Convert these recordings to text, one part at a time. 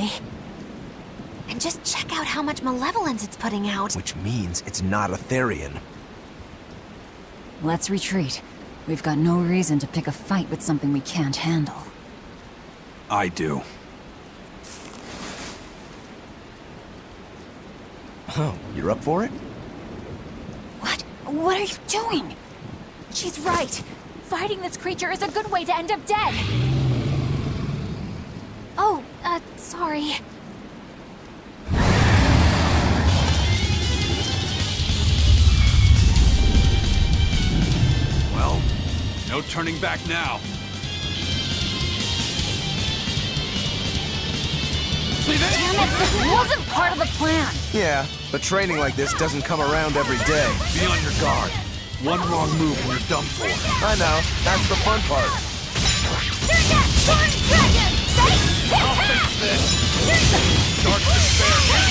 Exactly. And just check out how much malevolence it's putting out. Which means it's not Etherian. Let's retreat. We've got no reason to pick a fight with something we can't handle. I do. Oh, you're up for it? What? What are you doing? She's right. Fighting this creature is a good way to end up dead. Oh, sorry. Well, no turning back now. See this? Damn it, this wasn't part of the plan! Yeah, but training like this doesn't come around every day. Be on your guard. One wrong move and you're done for. I know, that's the fun part. I'll fix this. Start to spare.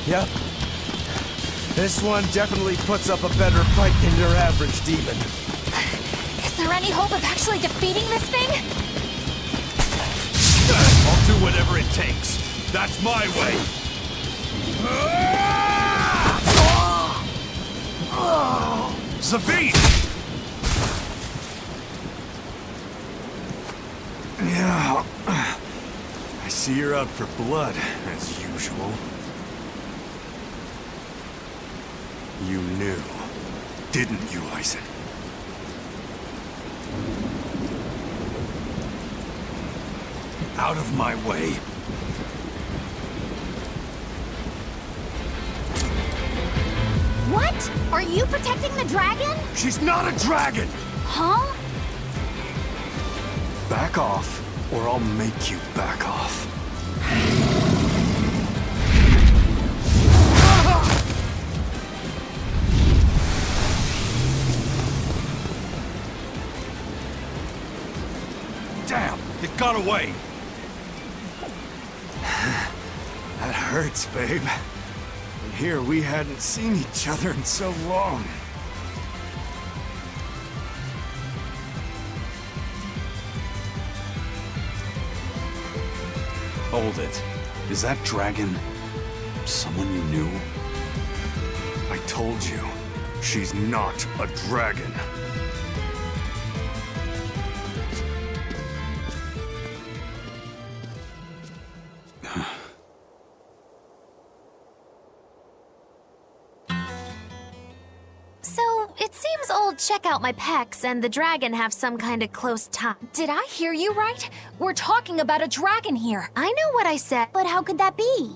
Yep. This one definitely puts up a better fight than your average demon. Is there any hope of actually defeating this thing? I'll do whatever it takes. That's my way. Zavine! Yeah. I see you're out for blood, as usual. You knew, didn't you, Eisen? Out of my way. What? Are you protecting the dragon? She's not a dragon! Huh? Back off, or I'll make you back off. Damn, it got away. That hurts, babe. And here we hadn't seen each other in so long. Hold it. Is that dragon someone you knew? I told you, she's not a dragon. So, it seems old Check Out My Pecs and the dragon have some kind of close tie. Did I hear you right? We're talking about a dragon here. I know what I said, but how could that be?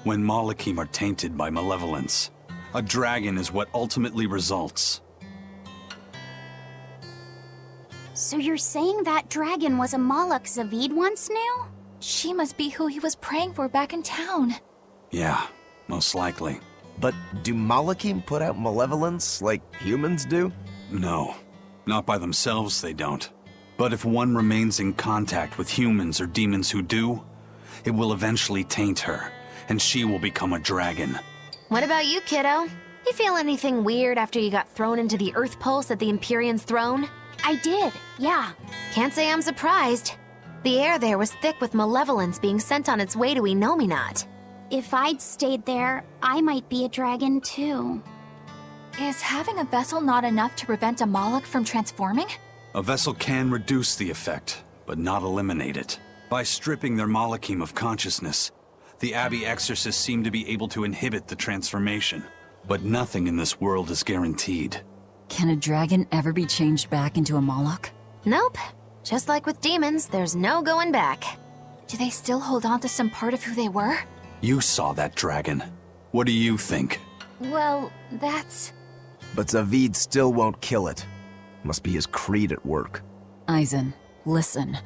When Malachim are tainted by malevolence, a dragon is what ultimately results. So you're saying that dragon was a Malak Zavid once knew? She must be who he was praying for back in town. Yeah, most likely. But do Malachim put out malevolence like humans do? No, not by themselves they don't. But if one remains in contact with humans or demons who do, it will eventually taint her, and she will become a dragon. What about you, kiddo? You feel anything weird after you got thrown into the Earth Pulse at the Empyrean's throne? I did, yeah. Can't say I'm surprised. The air there was thick with malevolence being sent on its way to Enominat. If I'd stayed there, I might be a dragon too. Is having a vessel not enough to prevent a Malak from transforming? A vessel can reduce the effect, but not eliminate it. By stripping their Malachim of consciousness, the Abbey exorcists seem to be able to inhibit the transformation. But nothing in this world is guaranteed. Can a dragon ever be changed back into a Moloch? Nope. Just like with demons, there's no going back. Do they still hold on to some part of who they were? You saw that dragon. What do you think? Well, that's... But Zavid still won't kill it. Must be his creed at work. Aizen, listen.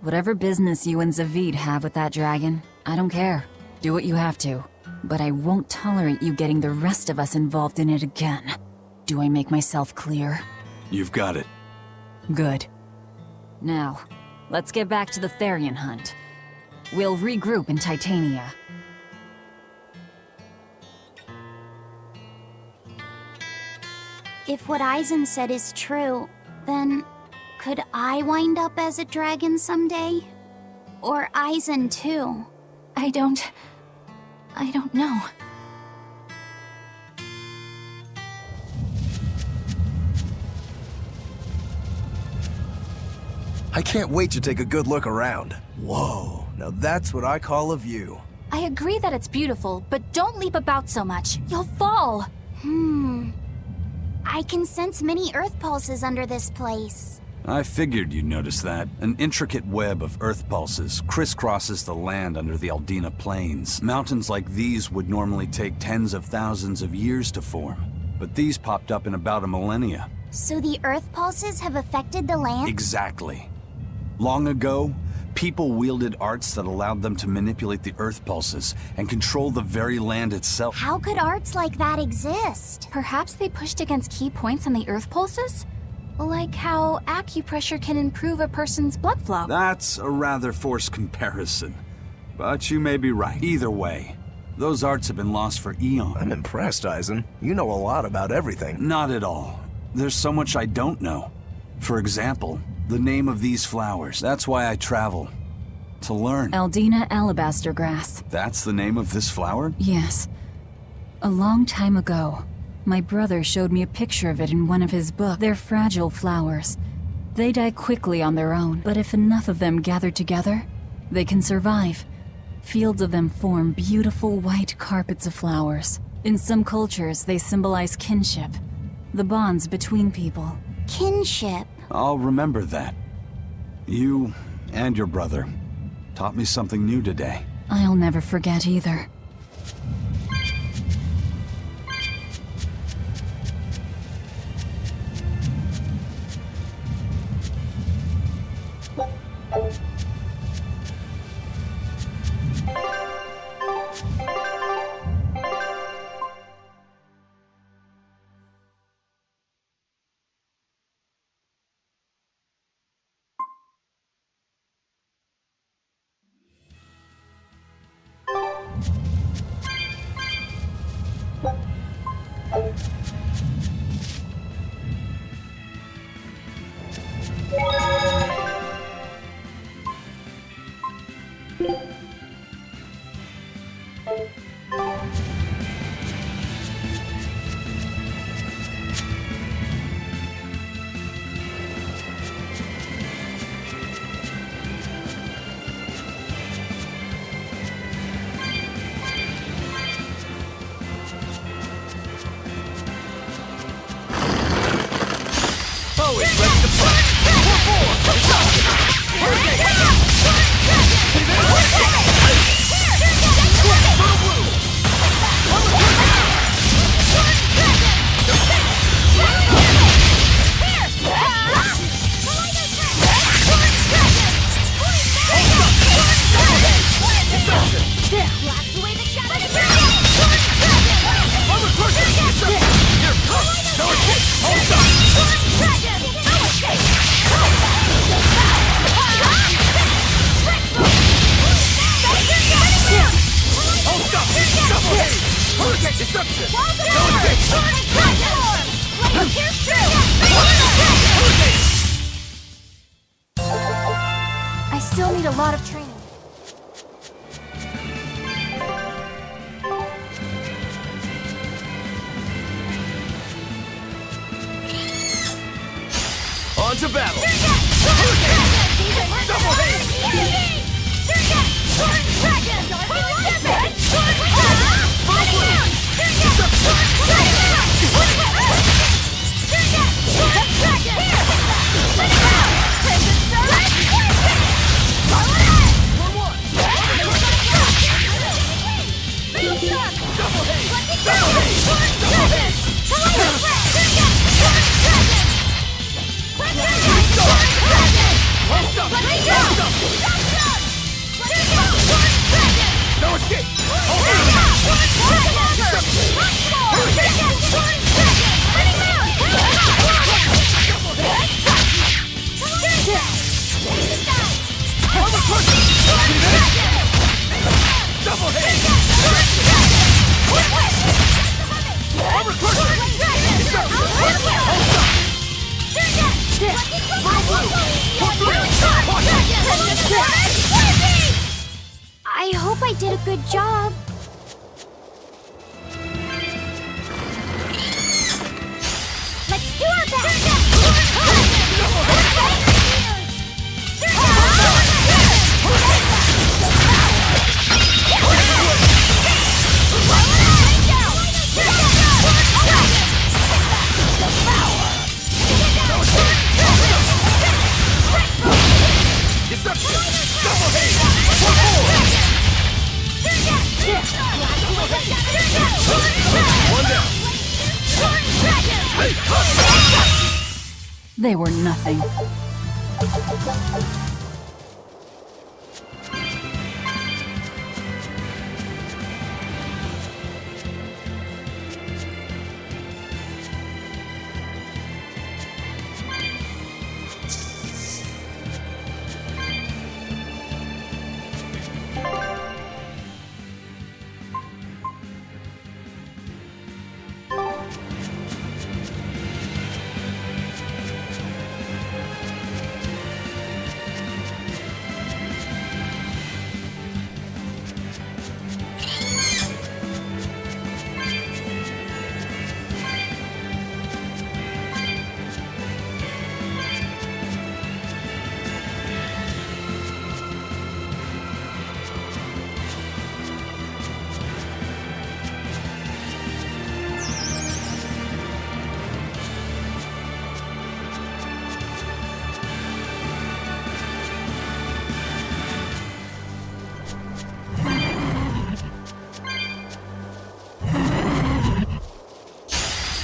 Whatever business you and Zavid have with that dragon, I don't care. Do what you have to. But I won't tolerate you getting the rest of us involved in it again. Do I make myself clear? You've got it. Good. Now, let's get back to the Therian hunt. We'll regroup in Titania. If what Aizen said is true, then could I wind up as a dragon someday? Or Aizen too? I don't know. I can't wait to take a good look around. Whoa, now that's what I call a view. I agree that it's beautiful, but don't leap about so much. You'll fall. I can sense many earth pulses under this place. I figured you'd notice that. An intricate web of earth pulses crisscrosses the land under the Aldina Plains. Mountains like these would normally take tens of thousands of years to form, but these popped up in about a millennia. So the earth pulses have affected the land? Exactly. Long ago, people wielded arts that allowed them to manipulate the earth pulses and control the very land itself. How could arts like that exist? Perhaps they pushed against key points on the earth pulses? Like how acupressure can improve a person's blood flow. That's a rather forced comparison, but you may be right. Either way, those arts have been lost for eons. I'm impressed, Aizen. You know a lot about everything. Not at all. There's so much I don't know. For example, the name of these flowers. That's why I travel. To learn. Aldina alabaster grass. That's the name of this flower? Yes. A long time ago, my brother showed me a picture of it in one of his books. They're fragile flowers. They die quickly on their own, but if enough of them gather together, they can survive. Fields of them form beautiful white carpets of flowers. In some cultures, they symbolize kinship, the bonds between people. Kinship. I'll remember that. You and your brother taught me something new today. I'll never forget either. I still need a lot of training. On to battle! Double hit! I hope I did a good job. Let's do our best! They were nothing.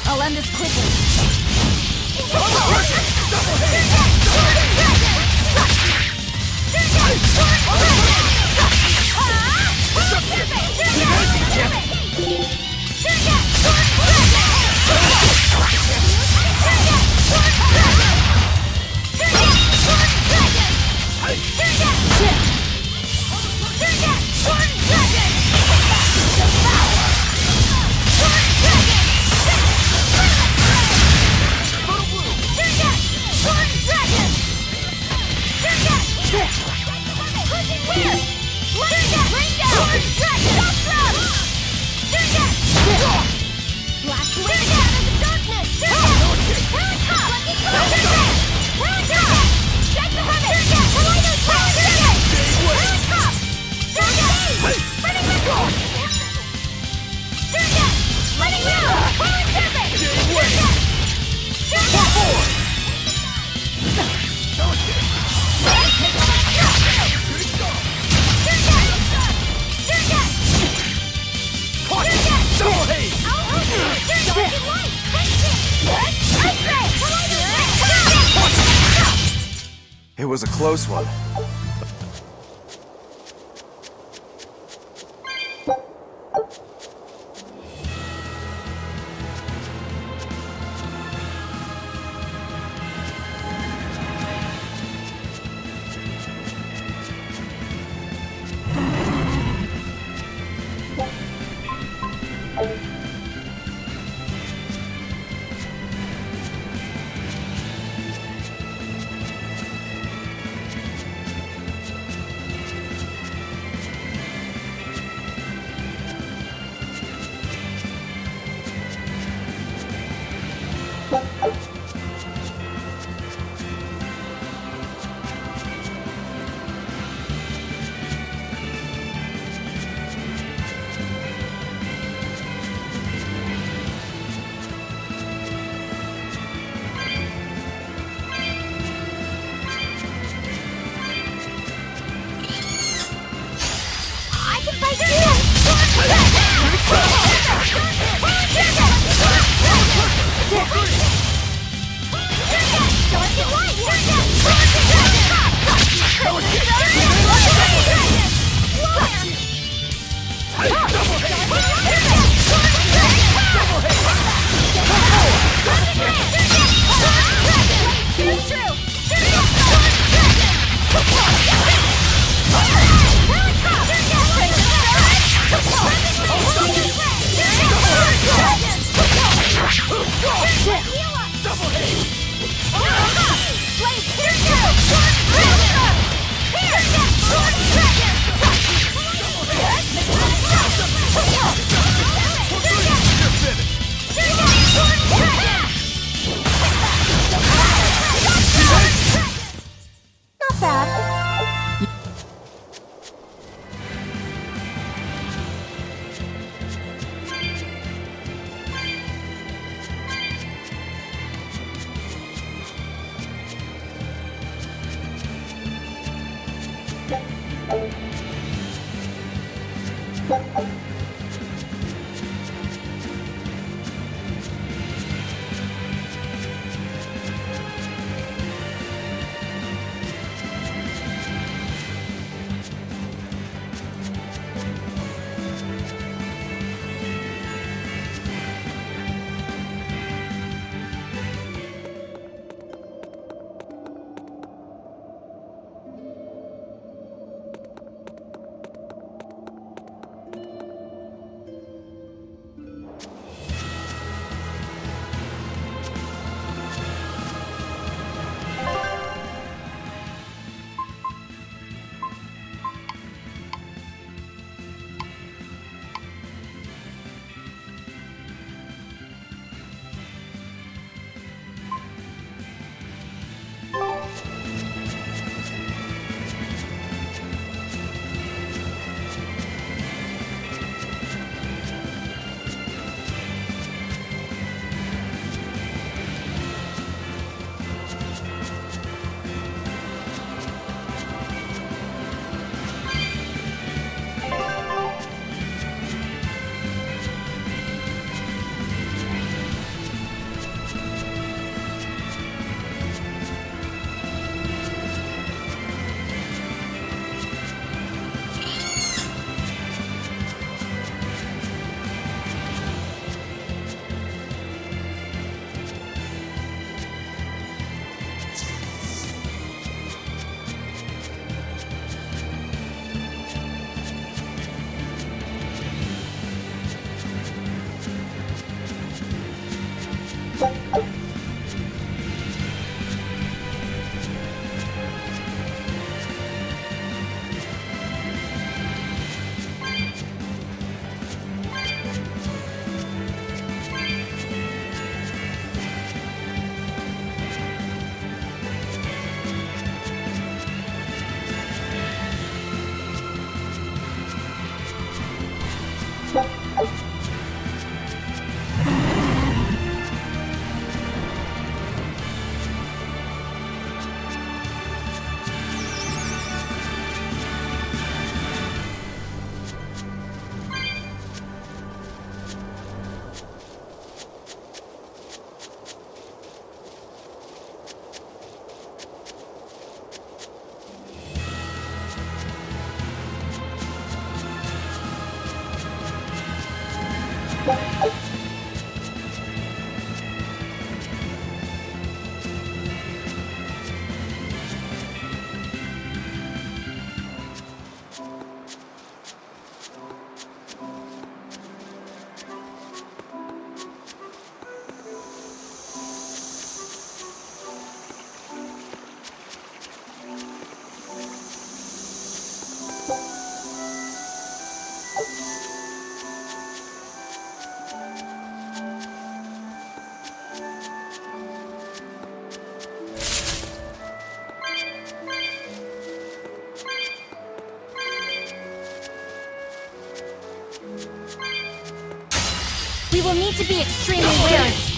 I'll end this quickly. It was a close one. We will need to be extremely wary.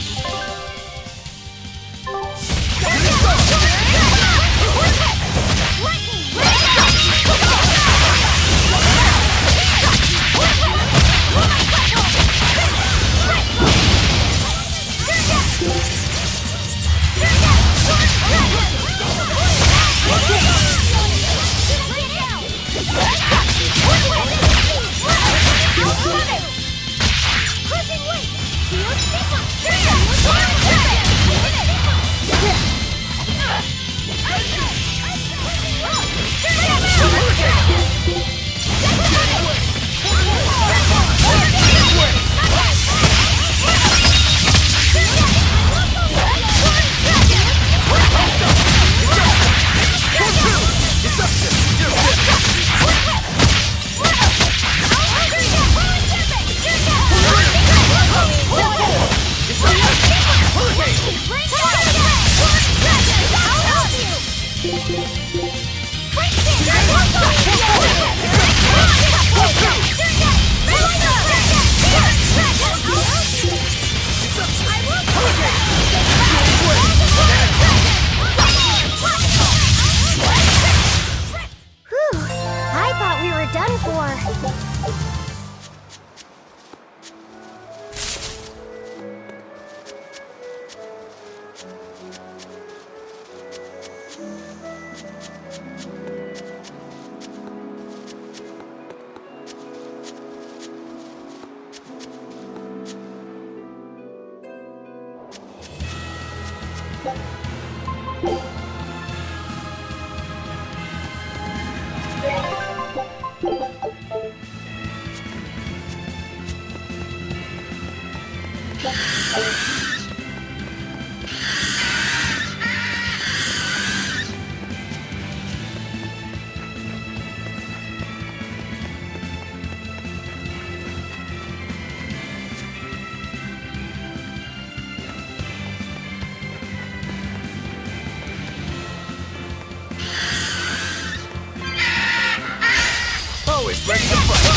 Always ready to fight.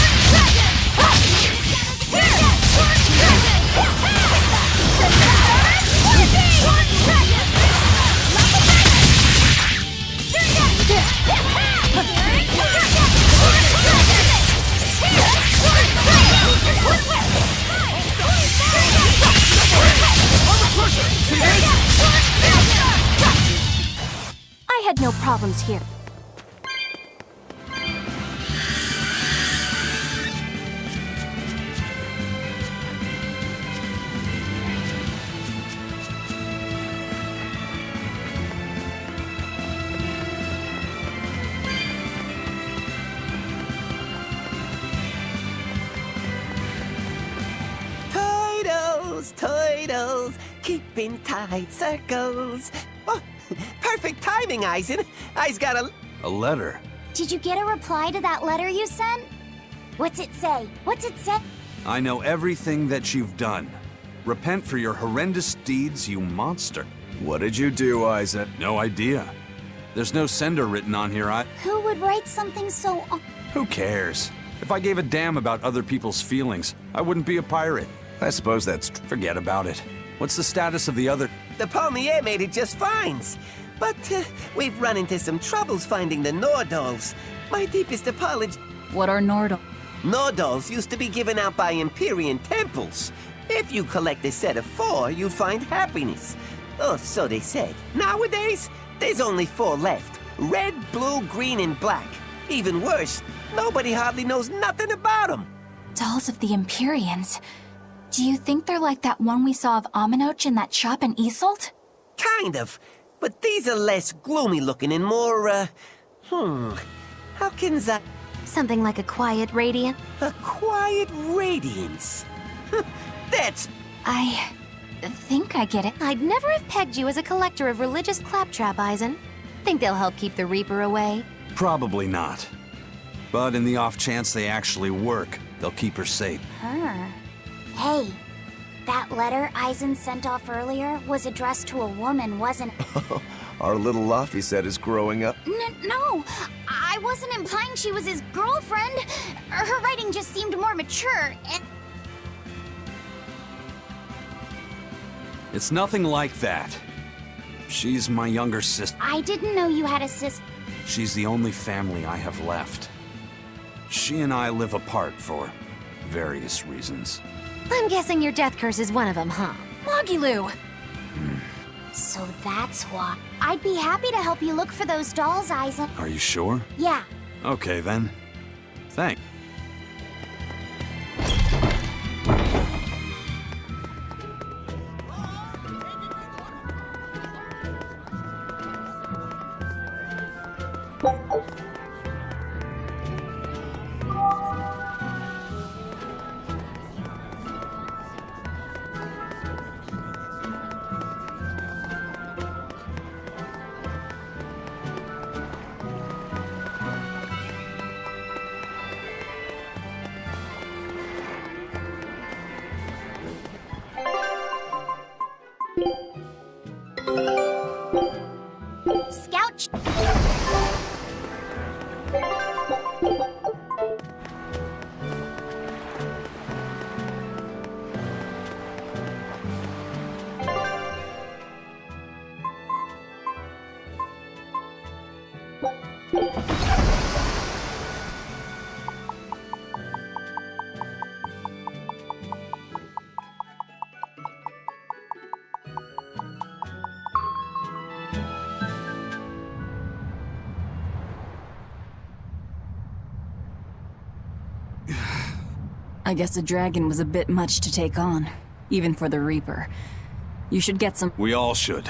I had no problems here. Turtles, keeping tight circles. Oh, perfect timing, Eisen. I's got A letter? Did you get a reply to that letter you sent? What's it say? What's it say? I know everything that you've done. Repent for your horrendous deeds, you monster. What did you do, Eisen? No idea. There's no sender written on here. Who would write something so... Who cares? If I gave a damn about other people's feelings, I wouldn't be a pirate. I suppose that's Forget about it. What's the status of the other? The Palmier made it just fine. But we've run into some troubles finding the Nordals. My deepest apology. What are Nordal? Nordals used to be given out by Empyrean temples. If you collect a set of 4, you'd find happiness. Oh, so they said. Nowadays, there's only 4 left. Red, blue, green, and black. Even worse, nobody hardly knows nothing about them. Dolls of the Empyreans. Do you think they're like that one we saw of Aminoch in that shop in Isolt? Kind of. But these are less gloomy looking and more, how can that... Something like a quiet radiant? A quiet radiance. That's... I think I get it. I'd never have pegged you as a collector of religious claptrap, Eisen. Think they'll help keep the Reaper away? Probably not. But in the off chance they actually work, they'll keep her safe. Hey, that letter Eisen sent off earlier was addressed to a woman, wasn't it? our little Laffy set is growing up. No, I wasn't implying she was his girlfriend. Her writing just seemed more mature, and... It's nothing like that. She's my younger sister. I didn't know you had a sister. She's the only family I have left. She and I live apart for various reasons. I'm guessing your death curse is one of them, huh? Mogiloo! So that's why. I'd be happy to help you look for those dolls, Eisen. Are you sure? Yeah. Okay, then. Thanks. Scout... I guess a dragon was a bit much to take on, even for the Reaper. You should get some— We all should.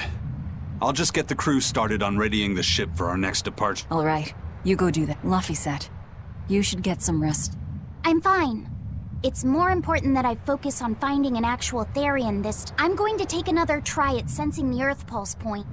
I'll just get the crew started on readying the ship for our next departure. All right, you go do that. Laphicet, you should get some rest. I'm fine. It's more important that I focus on finding an actual Therian this I'm going to take another try at sensing the Earth Pulse point.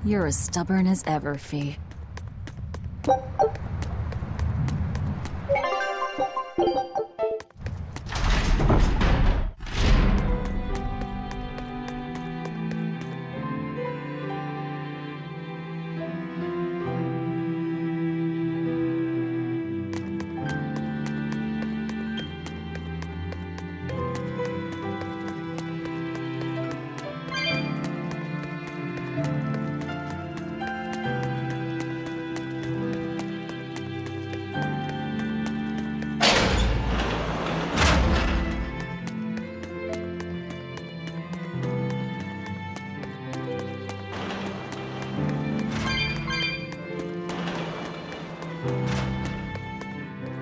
You're as stubborn as ever, Fee.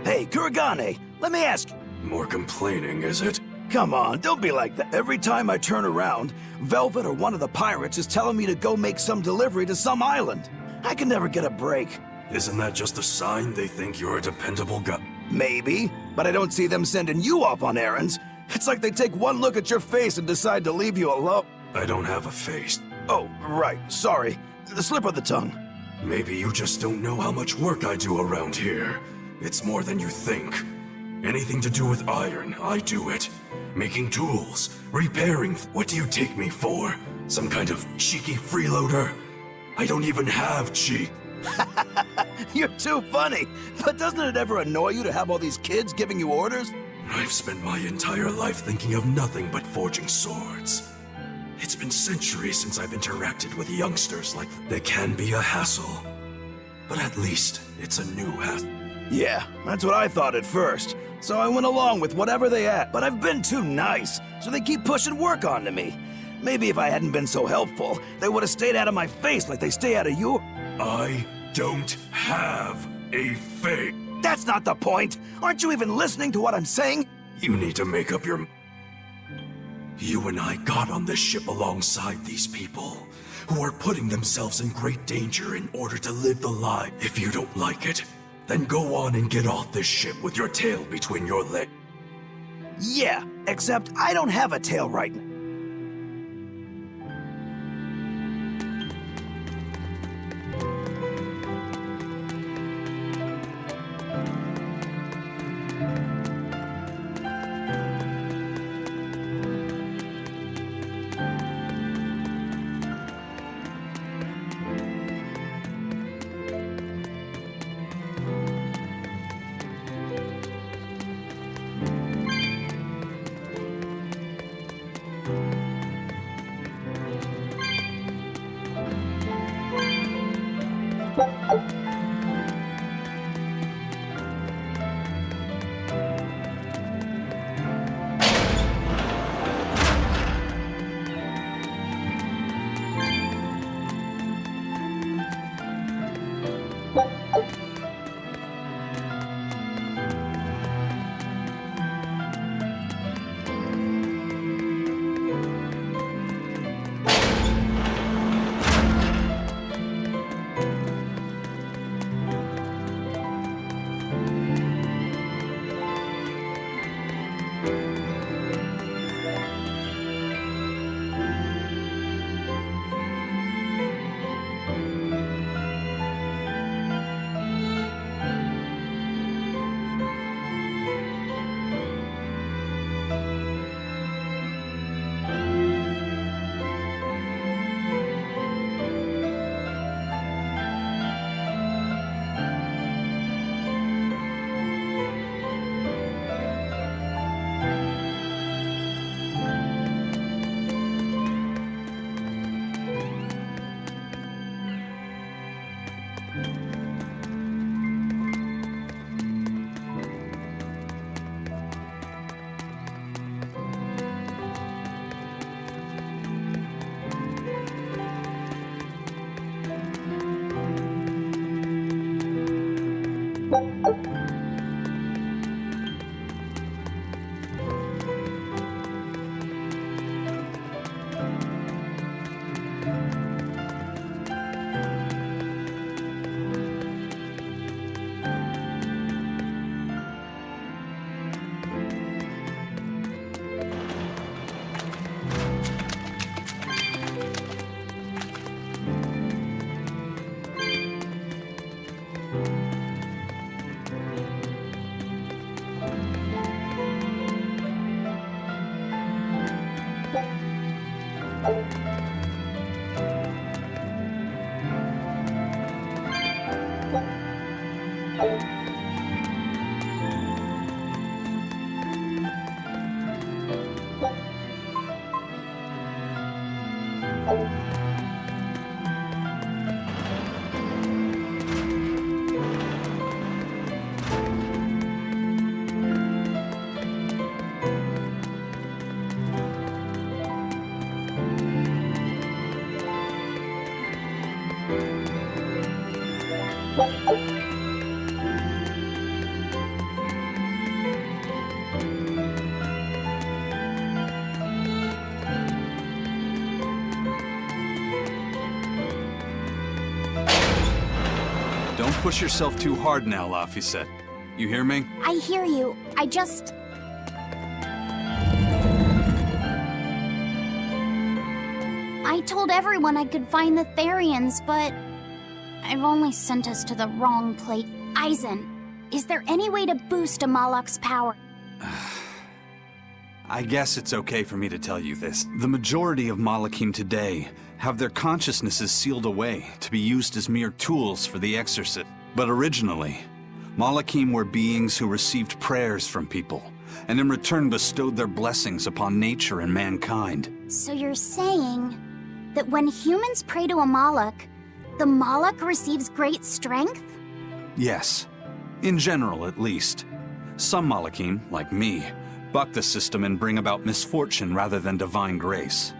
Hey, Kuragane, let me ask you. More complaining, is it? Come on, don't be like that. Every time I turn around, Velvet or one of the pirates is telling me to go make some delivery to some island. I can never get a break. Isn't that just a sign they think you're a dependable guy? Maybe, but I don't see them sending you off on errands. It's like they take one look at your face and decide to leave you alone. I don't have a face. Oh, right, sorry. The slip of the tongue. Maybe you just don't know how much work I do around here. It's more than you think. Anything to do with iron, I do it. Making tools, repairing. What do you take me for? Some kind of cheeky freeloader? I don't even have cheek. You're too funny. But doesn't it ever annoy you to have all these kids giving you orders? I've spent my entire life thinking of nothing but forging swords. It's been centuries since I've interacted with youngsters like they can be a hassle. But at least it's a new hassle. Yeah, that's what I thought at first. So I went along with whatever they had. But I've been too nice, so they keep pushing work onto me. Maybe if I hadn't been so helpful, they would have stayed out of my face like they stay out of your— I don't have a face. That's not the point! Aren't you even listening to what I'm saying? You need to make up your... You and I got on this ship alongside these people, who are putting themselves in great danger in order to live the life. If you don't like it, then go on and get off this ship with your tail between your legs. Yeah, except I don't have a tail right now. Don't push yourself too hard now, Laphicet. You hear me? I hear you. I told everyone I could find the Therians, but I've only sent us to the wrong place. Eisen, is there any way to boost a Moloch's power? I guess it's okay for me to tell you this. The majority of Malachim today have their consciousnesses sealed away to be used as mere tools for the exorcist. But originally, Malachim were beings who received prayers from people, and in return bestowed their blessings upon nature and mankind. So you're saying that when humans pray to a Moloch, the Moloch receives great strength? Yes. In general, at least. Some Malachim, like me, buck the system and bring about misfortune rather than divine grace.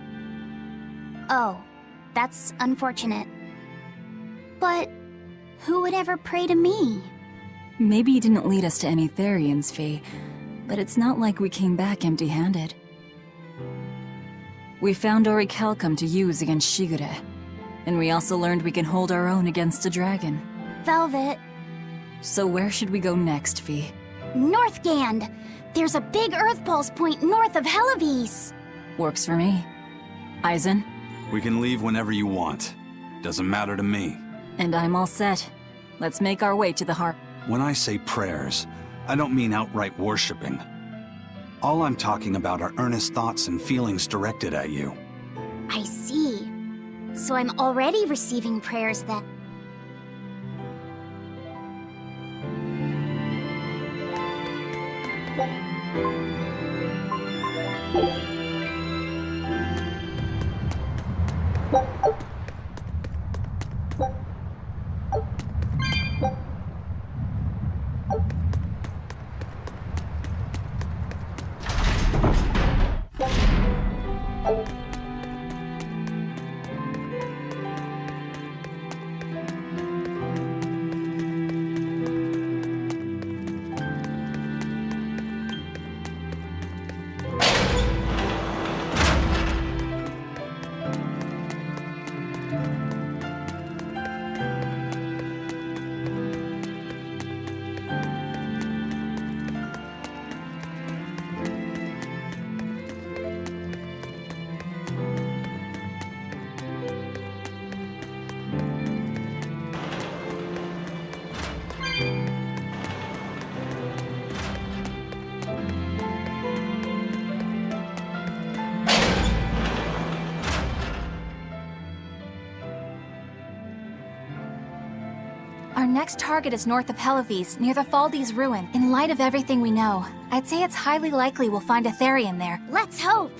Oh, that's unfortunate. But who would ever pray to me? Maybe you didn't lead us to any Therians, Fee, but it's not like we came back empty-handed. We found orichalcum to use against Shigure, and we also learned we can hold our own against a dragon. Velvet. So where should we go next, Fee? Northgand! There's a big Earth Pulse point north of Helivis! Works for me. Eisen? We can leave whenever you want. Doesn't matter to me. And I'm all set. Let's make our way to the heart. When I say prayers, I don't mean outright worshipping. All I'm talking about are earnest thoughts and feelings directed at you. I see. So I'm already receiving prayers then. Our next target is north of Helivis, near the Faldi's ruin. In light of everything we know, I'd say it's highly likely we'll find a Therian there. Let's hope!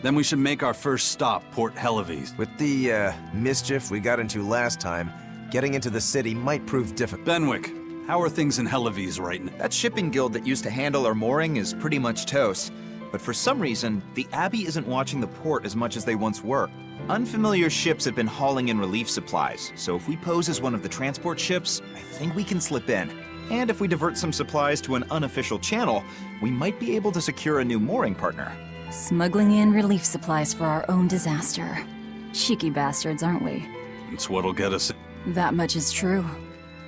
Then we should make our first stop, Port Helivis. With the, mischief we got into last time, getting into the city might prove difficult. Benwick, how are things in Helivis right now? That shipping guild that used to handle our mooring is pretty much toast. But for some reason, the Abbey isn't watching the port as much as they once were. Unfamiliar ships have been hauling in relief supplies, so if we pose as one of the transport ships, I think we can slip in. And if we divert some supplies to an unofficial channel, we might be able to secure a new mooring partner. Smuggling in relief supplies for our own disaster. Cheeky bastards, aren't we? It's what'll get us. That much is true.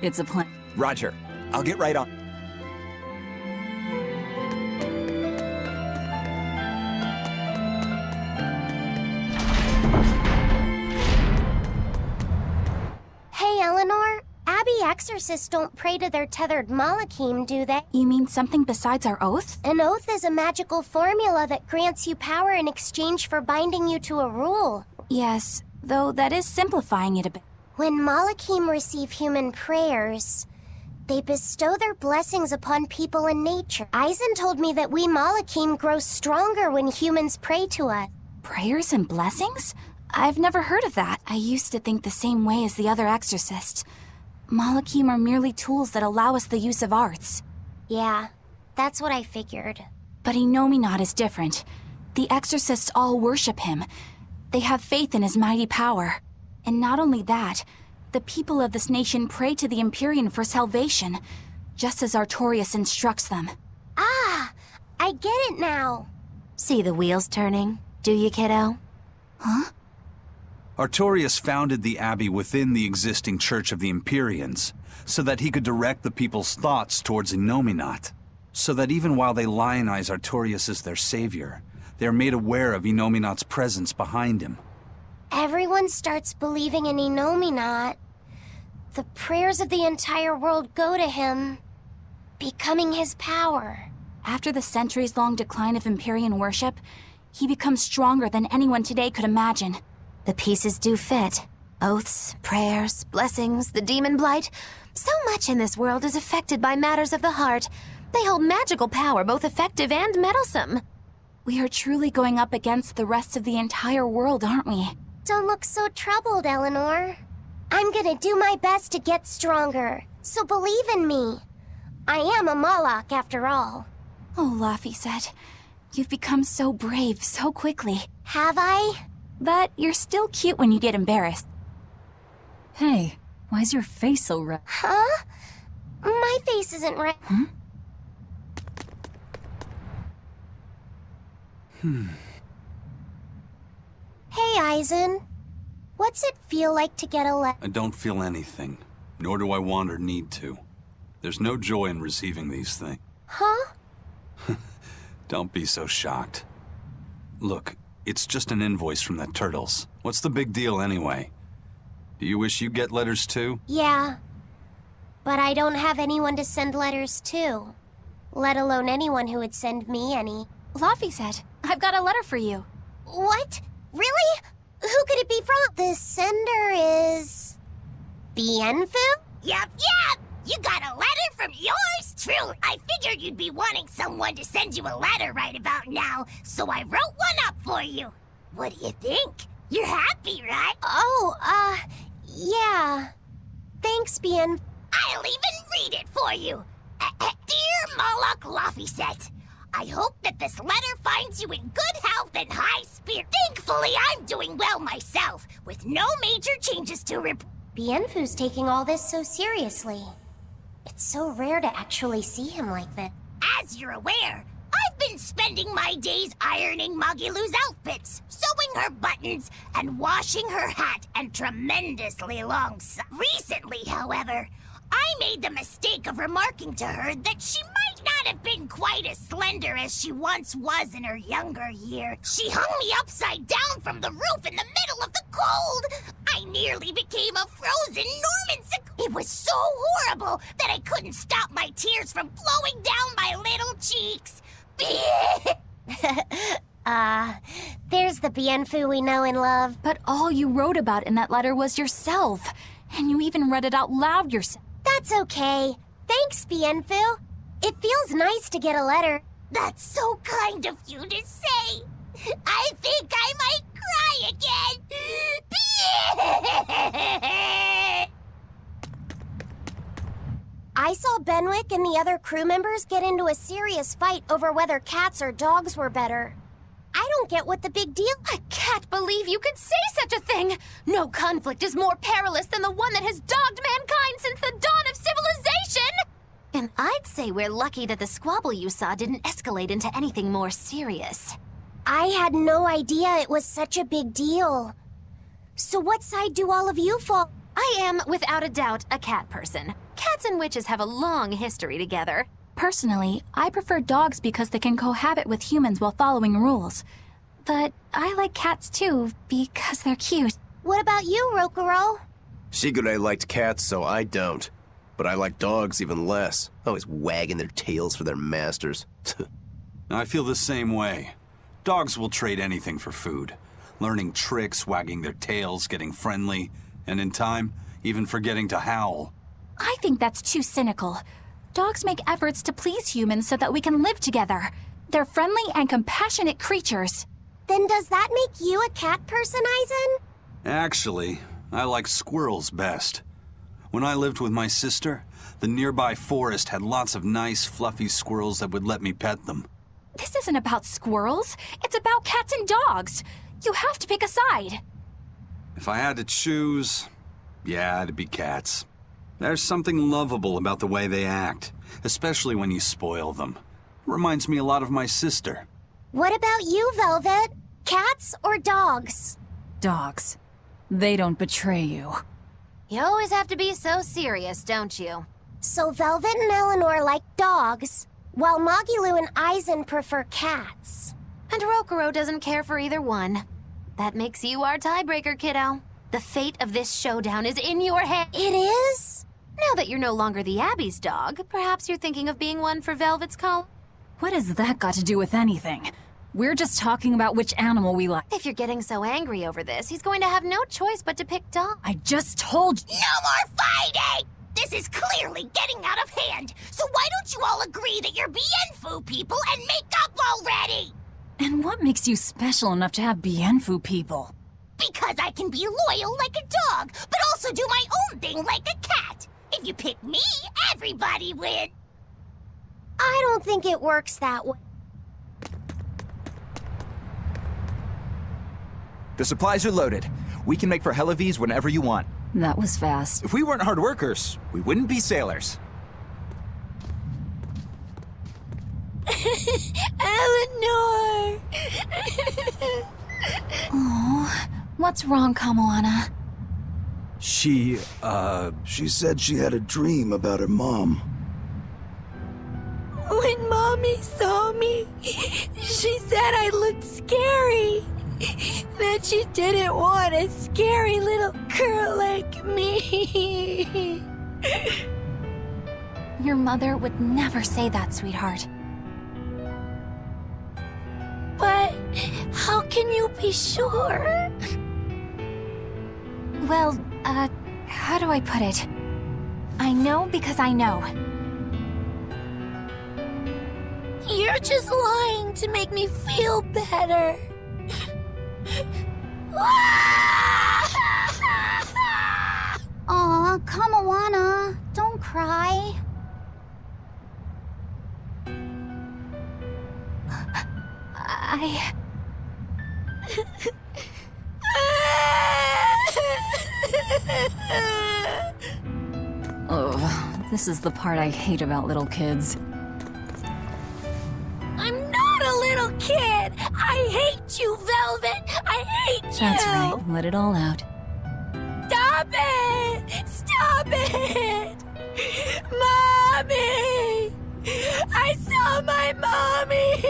It's a plan. Roger. I'll get right on. Hey, Eleanor. Abbey exorcists don't pray to their tethered Malachim, do they? You mean something besides our oath? An oath is a magical formula that grants you power in exchange for binding you to a rule. Yes, though that is simplifying it a bit. When Malachim receive human prayers, they bestow their blessings upon people and nature. Eisen told me that we Malachim grow stronger when humans pray to us. Prayers and blessings? I've never heard of that. I used to think the same way as the other exorcists. Malachim are merely tools that allow us the use of arts. Yeah, that's what I figured. But Innominat is different. The exorcists all worship him. They have faith in his mighty power. And not only that, the people of this nation pray to the Empyrean for salvation, just as Artorias instructs them. Ah, I get it now. See the wheels turning, do you, kiddo? Huh? Artorias founded the Abbey within the existing Church of the Empyreans, so that he could direct the people's thoughts towards Innominat. So that even while they lionize Artorias as their savior, they are made aware of Innominat's presence behind him. Everyone starts believing in Innominat. The prayers of the entire world go to him, becoming his power. After the centuries-long decline of Empyrean worship, he becomes stronger than anyone today could imagine. The pieces do fit. Oaths, prayers, blessings, the demon blight. So much in this world is affected by matters of the heart. They hold magical power, both effective and meddlesome. We are truly going up against the rest of the entire world, aren't we? Don't look so troubled, Eleanor. I'm gonna do my best to get stronger, so believe in me. I am a Moloch, after all. Oh, Laphicet, you've become so brave so quickly. Have I? But you're still cute when you get embarrassed. Hey, why's your face so red? Huh? My face isn't red. Hey, Eisen. What's it feel like to get a letter? I don't feel anything, nor do I want or need to. There's no joy in receiving these things. Huh? Don't be so shocked. Look, it's just an invoice from the turtles. What's the big deal anyway? Do you wish you get letters too? Yeah. But I don't have anyone to send letters to. Let alone anyone who would send me any. Laphicet, I've got a letter for you. What? Really? Who could it be from? The sender is... Bienfu? Yep. You got a letter from yours truly. I figured you'd be wanting someone to send you a letter right about now, so I wrote one up for you. What do you think? You're happy, right? Oh, yeah. Thanks, Bienfu. I'll even read it for you. Dear Moloch Laphicet, I hope that this letter finds you in good health and high spirit. Thankfully, I'm doing well myself, with no major changes to report. Bienfu's taking all this so seriously. It's so rare to actually see him like this. As you're aware, I've been spending my days ironing Magilu's outfits, sewing her buttons, and washing her hat and tremendously long Recently, however, I made the mistake of remarking to her that she might not have been quite as slender as she once was in her younger years. She hung me upside down from the roof in the middle of the cold. I nearly became a frozen Norman. It was so horrible that I couldn't stop my tears from flowing down my little cheeks. There's the Bienfu we know and love. But all you wrote about in that letter was yourself. And you even read it out loud yourself. That's okay. Thanks, Bienfu. It feels nice to get a letter. That's so kind of you to say. I think I might cry again. I saw Benwick and the other crew members get into a serious fight over whether cats or dogs were better. I don't get what the big deal. I can't believe you could say such a thing! No conflict is more perilous than the one that has dogged mankind since the dawn of civilization! And I'd say we're lucky that the squabble you saw didn't escalate into anything more serious. I had no idea it was such a big deal. So what side do all of you fall? I am, without a doubt, a cat person. Cats and witches have a long history together. Personally, I prefer dogs because they can cohabit with humans while following rules. But I like cats too, because they're cute. What about you, Rokuro? Shigure liked cats, so I don't. But I like dogs even less. Always wagging their tails for their masters. I feel the same way. Dogs will trade anything for food. Learning tricks, wagging their tails, getting friendly, and in time, even forgetting to howl. I think that's too cynical. Dogs make efforts to please humans so that we can live together. They're friendly and compassionate creatures. Then does that make you a cat person, Eisen? Actually, I like squirrels best. When I lived with my sister, the nearby forest had lots of nice, fluffy squirrels that would let me pet them. This isn't about squirrels. It's about cats and dogs. You have to pick a side. If I had to choose, yeah, it'd be cats. There's something lovable about the way they act, especially when you spoil them. Reminds me a lot of my sister. What about you, Velvet? Cats or dogs? Dogs. They don't betray you. You always have to be so serious, don't you? So Velvet and Eleanor like dogs, while Magilu and Eisen prefer cats. And Rokuro doesn't care for either one. That makes you our tiebreaker, kiddo. The fate of this showdown is in your hand. It is? Now that you're no longer the Abbey's dog, perhaps you're thinking of being one for Velvet's call? What has that got to do with anything? We're just talking about which animal we like. If you're getting so angry over this, he's going to have no choice but to pick dog. I just told you. No more fighting! This is clearly getting out of hand. So why don't you all agree that you're Bienfu people and make up already? And what makes you special enough to have Bienfu people? Because I can be loyal like a dog, but also do my own thing like a cat. If you pick me, everybody wins. I don't think it works that way. The supplies are loaded. We can make for Helavies whenever you want. That was fast. If we weren't hard workers, we wouldn't be sailors. Eleanor! Oh, what's wrong, Kamoana? She said she had a dream about her mom. When Mommy saw me, she said I looked scary. That she didn't want a scary little girl like me. Your mother would never say that, sweetheart. But how can you be sure? Well, how do I put it? I know because I know. You're just lying to make me feel better. Aw, Kamoana, don't cry. Oh, this is the part I hate about little kids. I'm not a little kid! I hate you, Velvet! I hate you! That's right, let it all out. Stop it! Stop it! Mommy! I saw my mommy!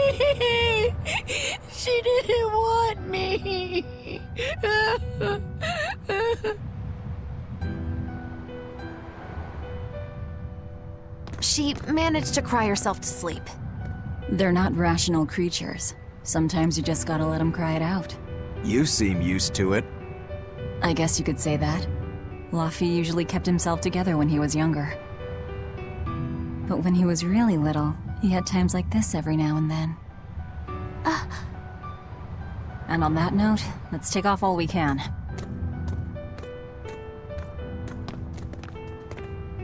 She didn't want me! She managed to cry herself to sleep. They're not rational creatures. Sometimes you just gotta let them cry it out. You seem used to it. I guess you could say that. Luffy usually kept himself together when he was younger. But when he was really little, he had times like this every now and then. And on that note, let's take off all we can.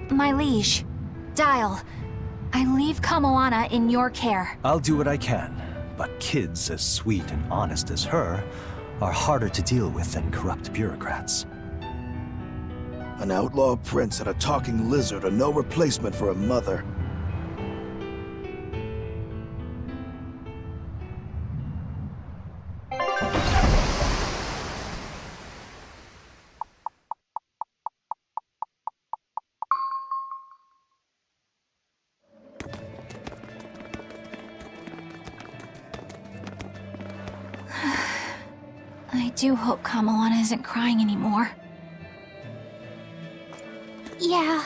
My liege, Dial, I leave Kamoana in your care. I'll do what I can, but kids as sweet and honest as her are harder to deal with than corrupt bureaucrats. An outlaw prince and a talking lizard are no replacement for a mother. I do hope Kamoana isn't crying anymore. Yeah.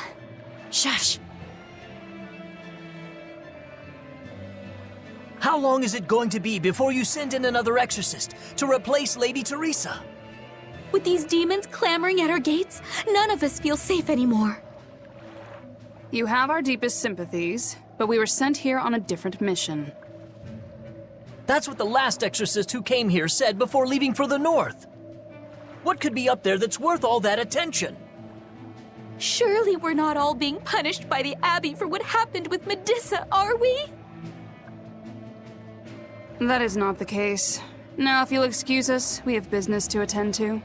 Shush! How long is it going to be before you send in another exorcist to replace Lady Teresa? With these demons clamoring at our gates, none of us feel safe anymore. You have our deepest sympathies, but we were sent here on a different mission. That's what the last exorcist who came here said before leaving for the north. What could be up there that's worth all that attention? Surely we're not all being punished by the Abbey for what happened with Medusa, are we? That is not the case. Now, if you'll excuse us, we have business to attend to.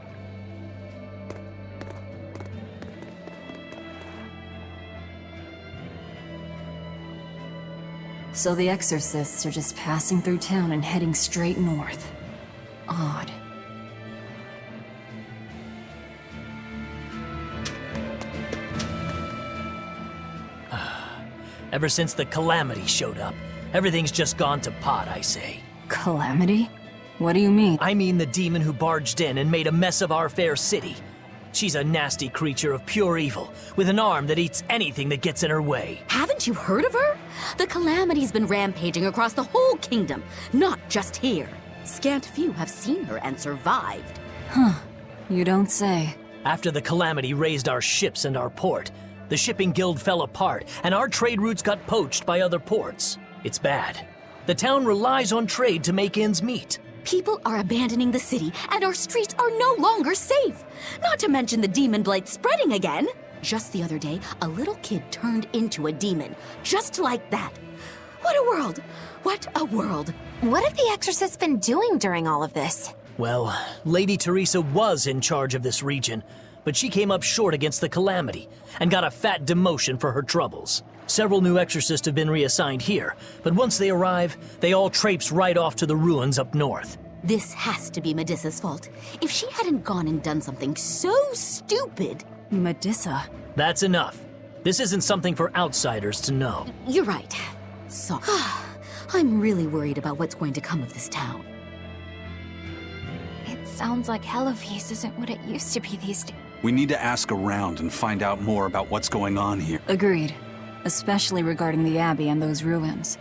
So the exorcists are just passing through town and heading straight north. Odd. Ever since the Calamity showed up, everything's just gone to pot, I say. Calamity? What do you mean? I mean the demon who barged in and made a mess of our fair city. She's a nasty creature of pure evil, with an arm that eats anything that gets in her way. Haven't you heard of her? The Calamity's been rampaging across the whole kingdom, not just here. Scant few have seen her and survived. Huh. You don't say. After the Calamity raised our ships and our port, the shipping guild fell apart, and our trade routes got poached by other ports. It's bad. The town relies on trade to make ends meet. People are abandoning the city, and our streets are no longer safe. Not to mention the demon blight spreading again. Just the other day, a little kid turned into a demon. Just like that. What a world! What a world! What have the exorcists been doing during all of this? Well, Lady Teresa was in charge of this region, but she came up short against the Calamity and got a fat demotion for her troubles. Several new exorcists have been reassigned here, but once they arrive, they all traipse right off to the ruins up north. This has to be Medusa's fault. If she hadn't gone and done something so stupid... Medusa? That's enough. This isn't something for outsiders to know. You're right. So, I'm really worried about what's going to come of this town. It sounds like Hellofeast isn't what it used to be these days. We need to ask around and find out more about what's going on here. Agreed. Especially regarding the Abbey and those ruins.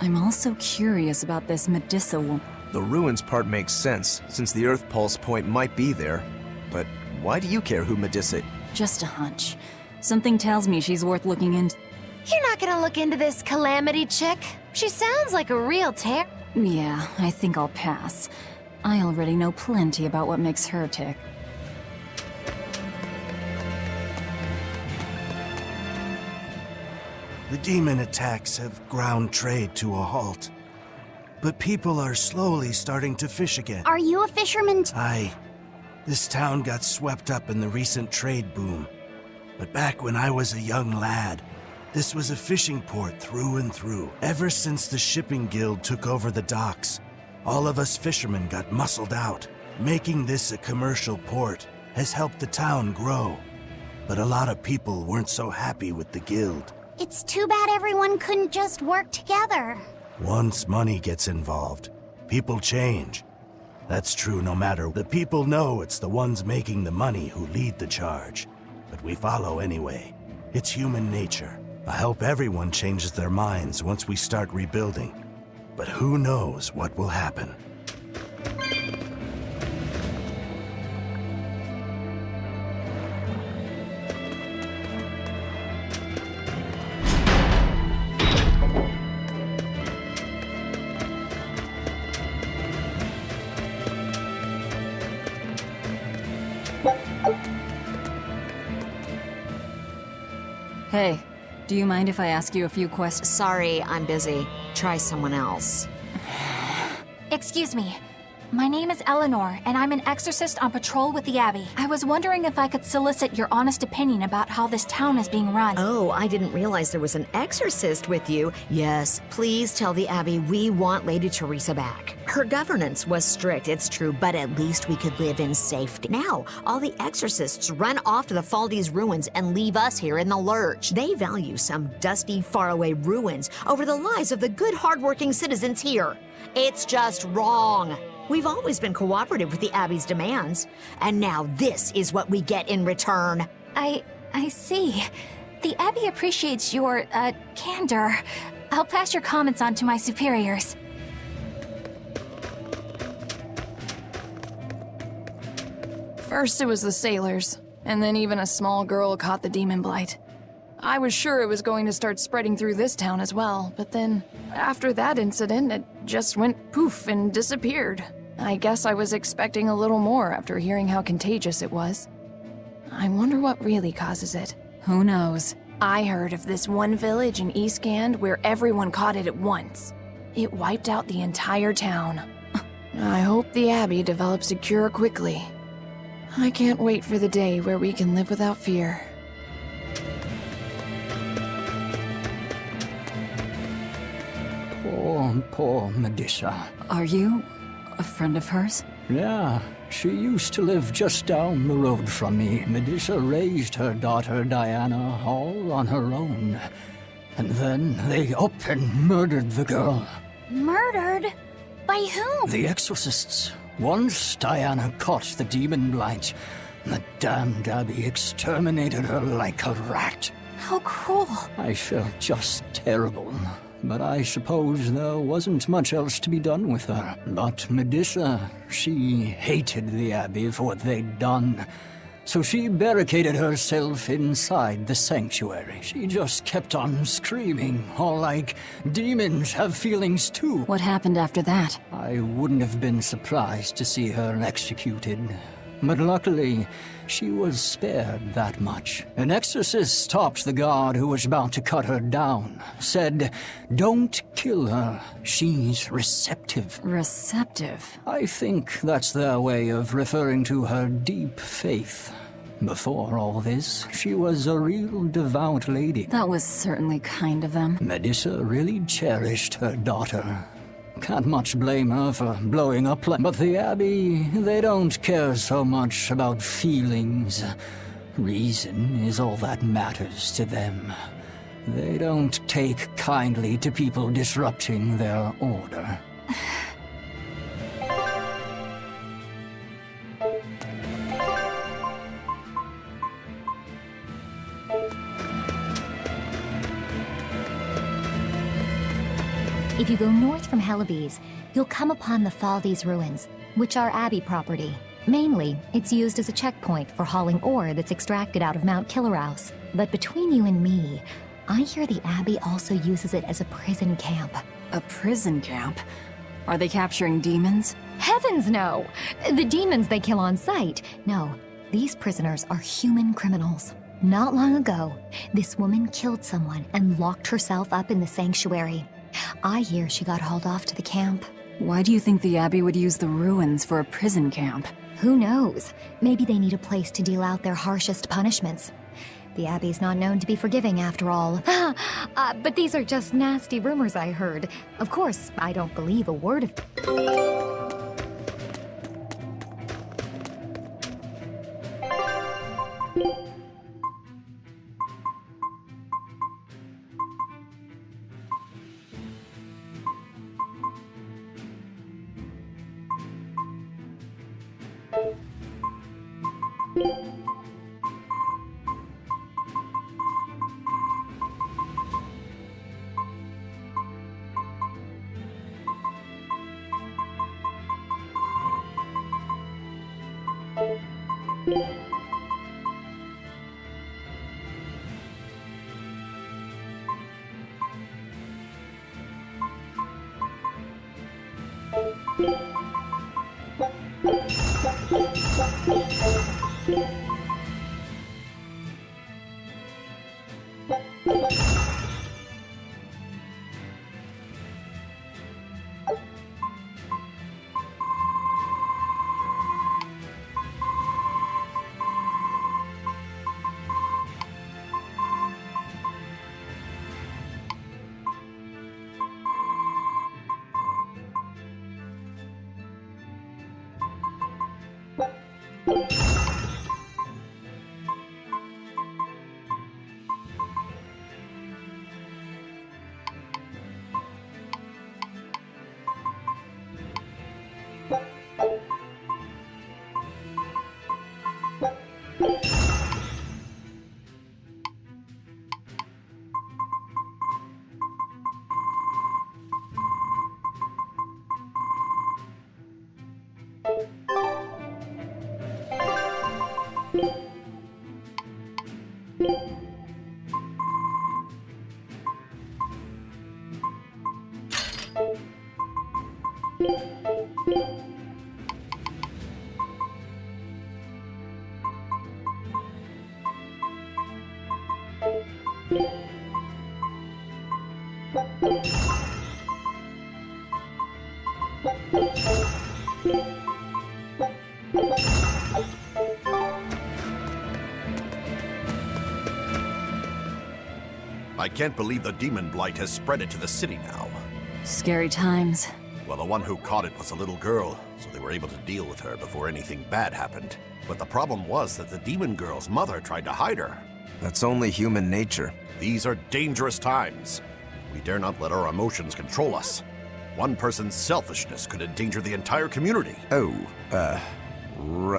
I'm also curious about this Medusa woman. The ruins part makes sense, since the Earth Pulse point might be there. But why do you care who Medusa is? Just a hunch. Something tells me she's worth looking into. You're not gonna look into this Calamity chick? She sounds like a real terror. Yeah, I think I'll pass. I already know plenty about what makes her tick. The demon attacks have ground trade to a halt. But people are slowly starting to fish again. Are you a fisherman? Aye. This town got swept up in the recent trade boom. But back when I was a young lad, this was a fishing port through and through. Ever since the shipping guild took over the docks, all of us fishermen got muscled out. Making this a commercial port has helped the town grow. But a lot of people weren't so happy with the guild. It's too bad everyone couldn't just work together. Once money gets involved, people change. That's true no matter. The people know it's the ones making the money who lead the charge. But we follow anyway. It's human nature. I hope everyone changes their minds once we start rebuilding. But who knows what will happen. Hey, do you mind if I ask you a few questions? Sorry, I'm busy. Try someone else. Excuse me. My name is Eleanor, and I'm an exorcist on patrol with the Abbey. I was wondering if I could solicit your honest opinion about how this town is being run. Oh, I didn't realize there was an exorcist with you. Yes, please tell the Abbey we want Lady Teresa back. Her governance was strict, it's true, but at least we could live in safety. Now, all the exorcists run off to the Faldi's ruins and leave us here in the lurch. They value some dusty, faraway ruins over the lives of the good, hardworking citizens here. It's just wrong. We've always been cooperative with the Abbey's demands, and now this is what we get in return. I see. The Abbey appreciates your, candor. I'll pass your comments on to my superiors. First it was the sailors, and then even a small girl caught the demon blight. I was sure it was going to start spreading through this town as well, but then, after that incident, it just went poof and disappeared. I guess I was expecting a little more after hearing how contagious it was. I wonder what really causes it. Who knows? I heard of this one village in Eastgand where everyone caught it at once. It wiped out the entire town. I hope the Abbey develops a cure quickly. I can't wait for the day where we can live without fear. Poor Medusa. Are you a friend of hers? Yeah, she used to live just down the road from me. Medusa raised her daughter Diana all on her own. And then they up and murdered the girl. Murdered? By whom? The exorcists. Once Diana caught the demon blight, the damned Abbey exterminated her like a rat. How cruel. I felt just terrible. But I suppose there wasn't much else to be done with her. But Medusa, she hated the Abbey for what they'd done. So she barricaded herself inside the sanctuary. She just kept on screaming, all like, demons have feelings too. What happened after that? I wouldn't have been surprised to see her executed. But luckily, she was spared that much. An exorcist stopped the guard who was about to cut her down. Said, don't kill her. She's receptive. Receptive? I think that's their way of referring to her deep faith. Before all this, she was a real devout lady. That was certainly kind of them. Medusa really cherished her daughter. Can't much blame her for blowing up like... But the Abbey, they don't care so much about feelings. Reason is all that matters to them. They don't take kindly to people disrupting their order. If you go north from Hellebies, you'll come upon the Faldes ruins, which are Abbey property. Mainly, it's used as a checkpoint for hauling ore that's extracted out of Mount Killerhouse. But between you and me, I hear the Abbey also uses it as a prison camp. A prison camp? Are they capturing demons? Heavens no! The demons they kill on sight. No, these prisoners are human criminals. Not long ago, this woman killed someone and locked herself up in the sanctuary. I hear she got hauled off to the camp. Why do you think the Abbey would use the ruins for a prison camp? Who knows? Maybe they need a place to deal out their harshest punishments. The Abbey's not known to be forgiving after all. But these are just nasty rumors I heard. Of course, I don't believe a word of... I can't believe the demon blight has spread it to the city now. Scary times. Well, the one who caught it was a little girl, so they were able to deal with her before anything bad happened. But the problem was that the demon girl's mother tried to hide her. That's only human nature. These are dangerous times. We dare not let our emotions control us. One person's selfishness could endanger the entire community.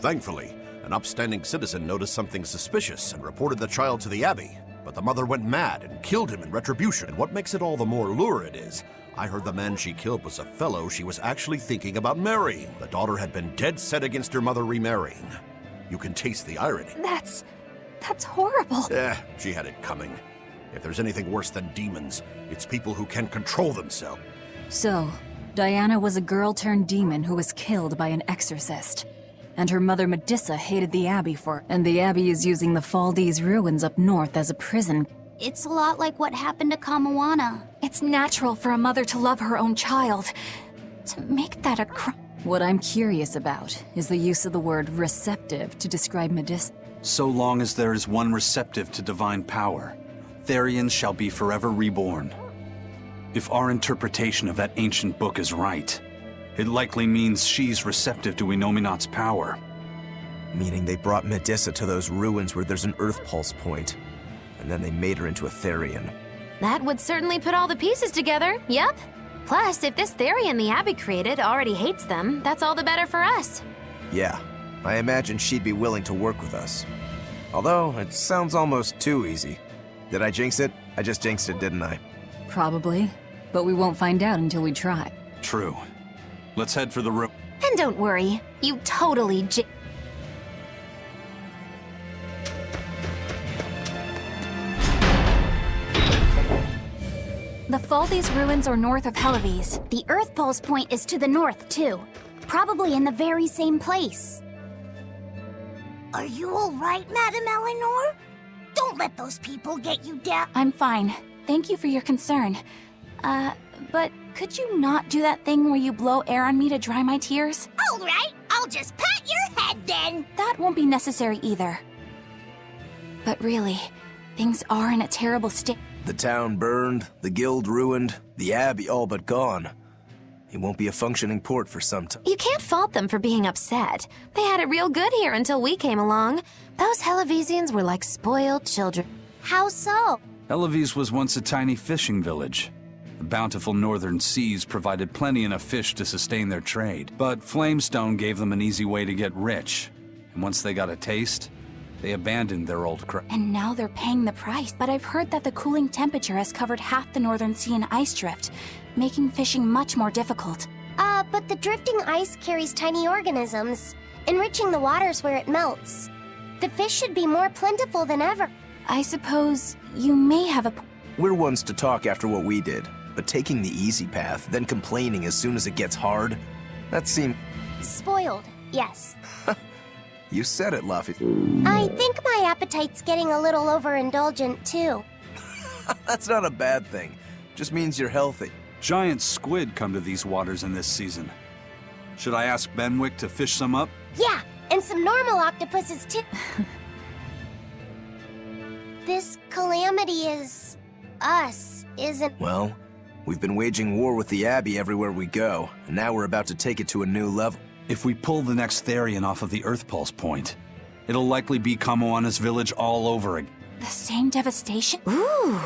Thankfully, an upstanding citizen noticed something suspicious and reported the child to the Abbey. But the mother went mad and killed him in retribution. And what makes it all the more lurid is, I heard the man she killed was a fellow she was actually thinking about marrying. The daughter had been dead set against her mother remarrying. You can taste the irony. That's horrible. She had it coming. If there's anything worse than demons, it's people who can't control themselves. So, Diana was a girl-turned-demon who was killed by an exorcist. And her mother Medissa hated the Abbey for it. And the Abbey is using the Faldi's ruins up north as a prison. It's a lot like what happened to Kamawana. It's natural for a mother to love her own child. To make that a crime. What I'm curious about is the use of the word receptive to describe Medissa. So long as there is one receptive to divine power, Therians shall be forever reborn. If our interpretation of that ancient book is right, it likely means she's receptive to Inominat's power. Meaning they brought Medissa to those ruins where there's an Earth Pulse point, and then they made her into a Therian. That would certainly put all the pieces together, yep. Plus, if this Therian the Abbey created already hates them, that's all the better for us. Yeah, I imagine she'd be willing to work with us. Although, it sounds almost too easy. Did I jinx it? I just jinxed it, didn't I? Probably, but we won't find out until we try. True. Let's head for the room. And don't worry, you totally The Faldi's ruins are north of Helives. The Earth Pulse point is to the north, too. Probably in the very same place. Are you all right, Madam Eleanor? Don't let those people get you down. I'm fine. Thank you for your concern. But could you not do that thing where you blow air on me to dry my tears? All right, I'll just pat your head then. That won't be necessary either. But really, things are in a terrible state. The town burned, the guild ruined, the Abbey all but gone. It won't be a functioning port for some time. You can't fault them for being upset. They had it real good here until we came along. Those Helivesians were like spoiled children. How so? Helives was once a tiny fishing village. The bountiful northern seas provided plenty enough fish to sustain their trade, but Flamestone gave them an easy way to get rich. And once they got a taste, they abandoned their old craft. And now they're paying the price. But I've heard that the cooling temperature has covered half the northern sea in ice drift, making fishing much more difficult. But the drifting ice carries tiny organisms, enriching the waters where it melts. The fish should be more plentiful than ever. I suppose you may have a... We're ones to talk after what we did, but taking the easy path, then complaining as soon as it gets hard, that seemed... Spoiled, yes. You said it, Luffy. I think my appetite's getting a little overindulgent, too. That's not a bad thing. Just means you're healthy. Giant squid come to these waters in this season. Should I ask Benwick to fish some up? Yeah, and some normal octopuses, too. This calamity is... us, isn't... Well, we've been waging war with the Abbey everywhere we go, and now we're about to take it to a new level. If we pull the next Therian off of the Earth Pulse point, it'll likely be Kamoana's village all over again. The same devastation? Ooh,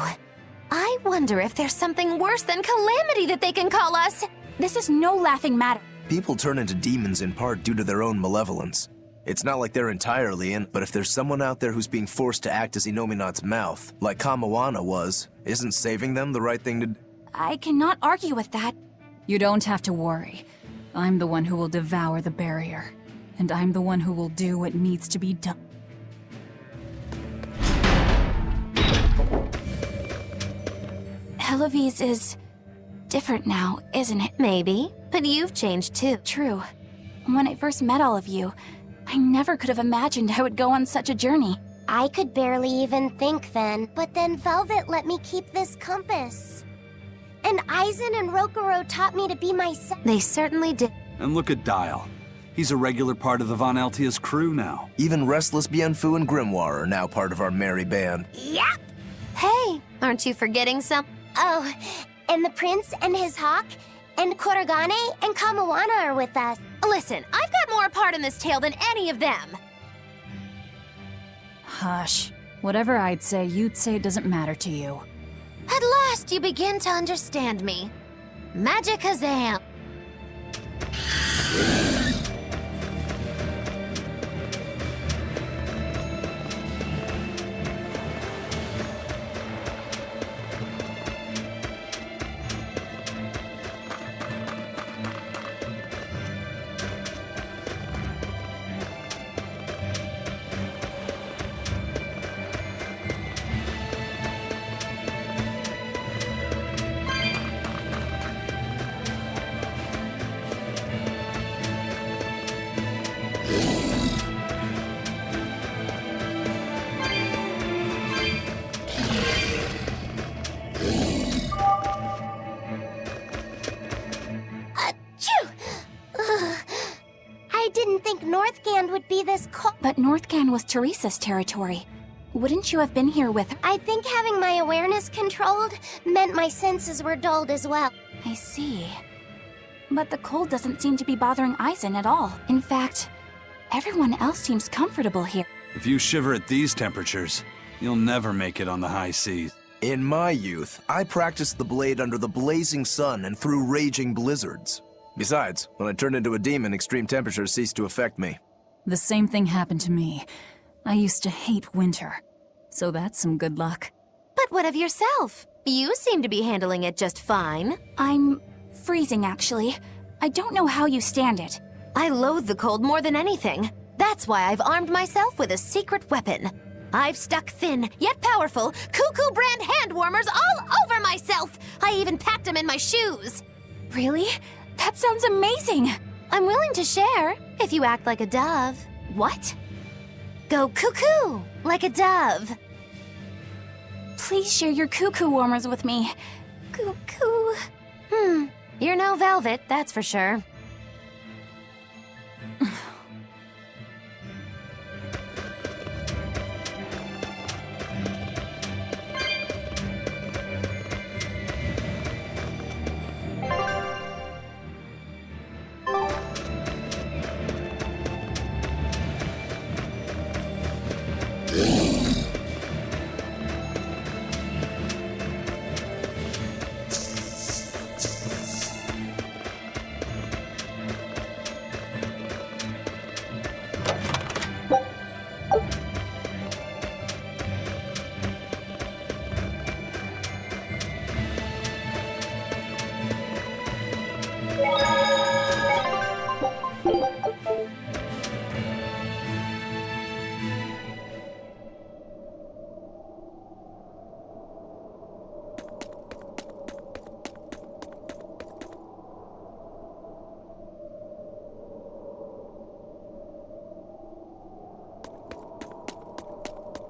I wonder if there's something worse than calamity that they can call us. This is no laughing matter. People turn into demons in part due to their own malevolence. It's not like they're entirely in, but if there's someone out there who's being forced to act as Inominat's mouth, like Kamawana was, isn't saving them the right thing to do? I cannot argue with that. You don't have to worry. I'm the one who will devour the barrier, and I'm the one who will do what needs to be done. Helives is different now, isn't it? Maybe. But you've changed too. True. When I first met all of you, I never could have imagined I would go on such a journey. I could barely even think then, but then Velvet let me keep this compass. And Eisen and Rokuro taught me to be myself. They certainly did. And look at Dial. He's a regular part of the Von Altia's crew now. Even Restless Bienfu and Grimoire are now part of our merry band. Yep. Hey, aren't you forgetting some? Oh, and the prince and his hawk, and Korogane and Kamawana are with us. Listen, I've got more part in this tale than any of them. Hush. Whatever I'd say, you'd say it doesn't matter to you. At last you begin to understand me. Magic Kazam. I didn't think Northgand would be this cold. But Northgand was Teresa's territory. Wouldn't you have been here with her? I think having my awareness controlled meant my senses were dulled as well. I see. But the cold doesn't seem to be bothering Eisen at all. In fact, everyone else seems comfortable here. If you shiver at these temperatures, you'll never make it on the high seas. In my youth, I practiced the blade under the blazing sun and through raging blizzards. Besides, when I turned into a demon, extreme temperatures ceased to affect me. The same thing happened to me. I used to hate winter. So that's some good luck. But what of yourself? You seem to be handling it just fine. I'm freezing, actually. I don't know how you stand it. I loathe the cold more than anything. That's why I've armed myself with a secret weapon. I've stuck thin, yet powerful, Cuckoo brand hand warmers all over myself. I even packed them in my shoes. Really? That sounds amazing! I'm willing to share, if you act like a dove. What? Go cuckoo, like a dove. Please share your cuckoo warmers with me. Cuckoo. You're no Velvet, that's for sure.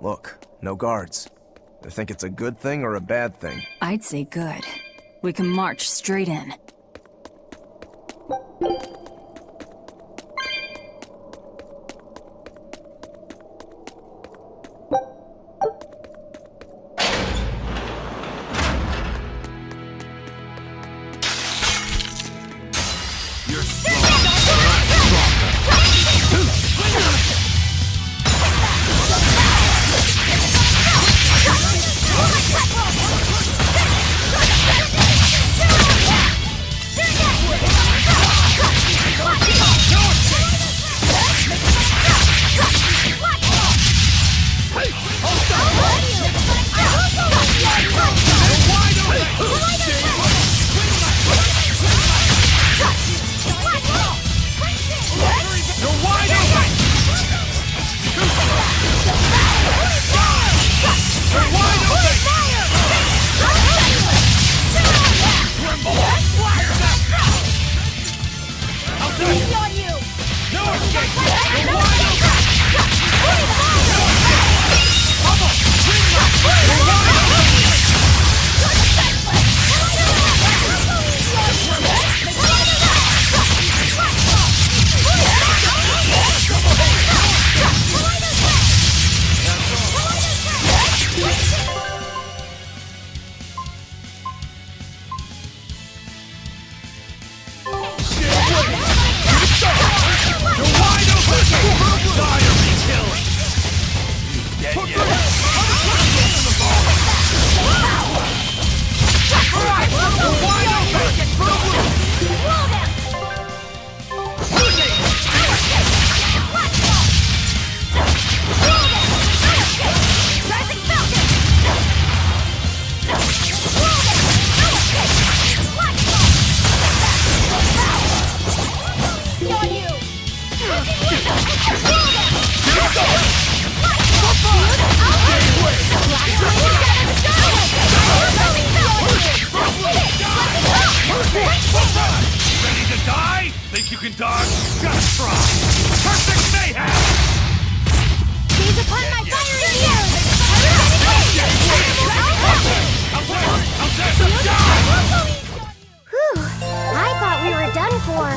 Look, no guards. I think it's a good thing or a bad thing. I'd say good. We can march straight in. Ready to die? Think you can dodge? Just try! Perfect mayhem! Gaze upon my fiery ears! Whew! I thought we were done for.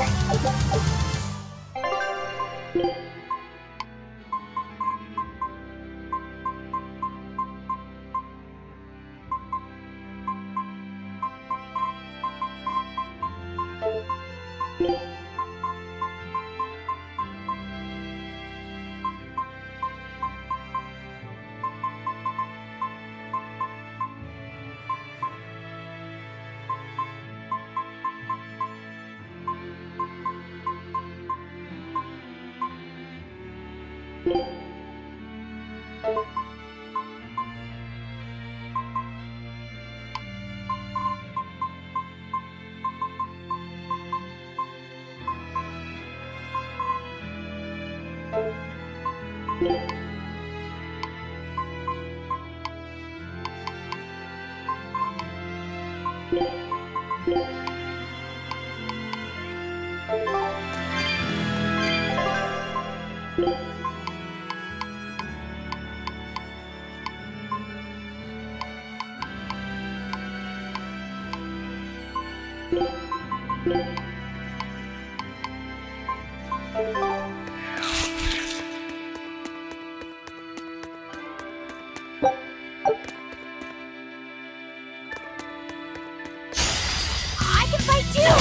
I can fight too!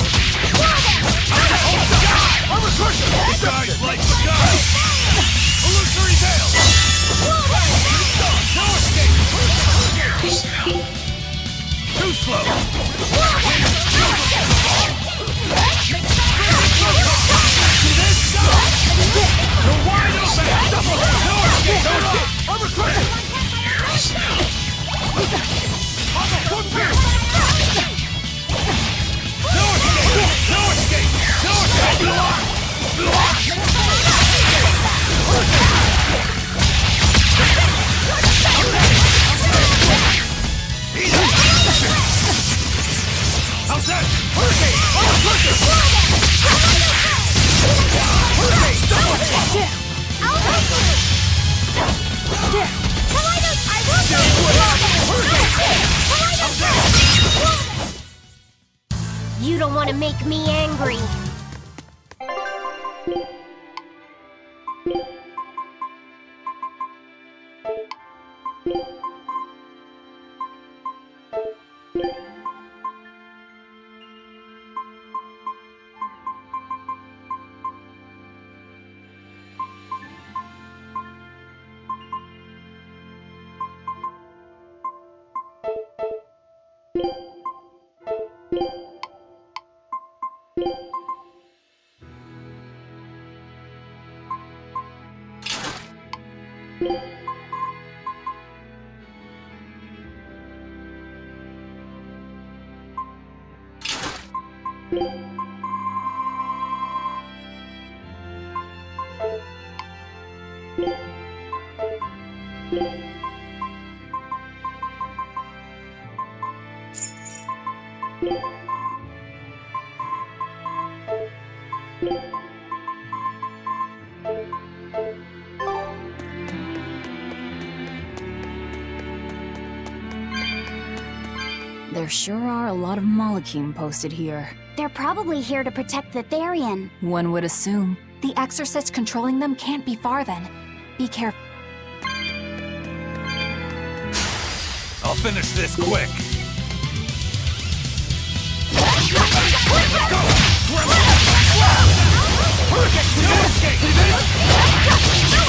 These guys like the guy! Illusory veil! No escape! Too slow! You're wide open! No escape! No escape! I'm recruited! I'm a foot pierce! No escape! No escape! No escape! How's that? Hurricane! You don't want to make me angry. There sure are a lot of Malachim posted here. They're probably here to protect the Therian. One would assume. The exorcist controlling them can't be far then. Be careful. I'll finish this quick. Let's go!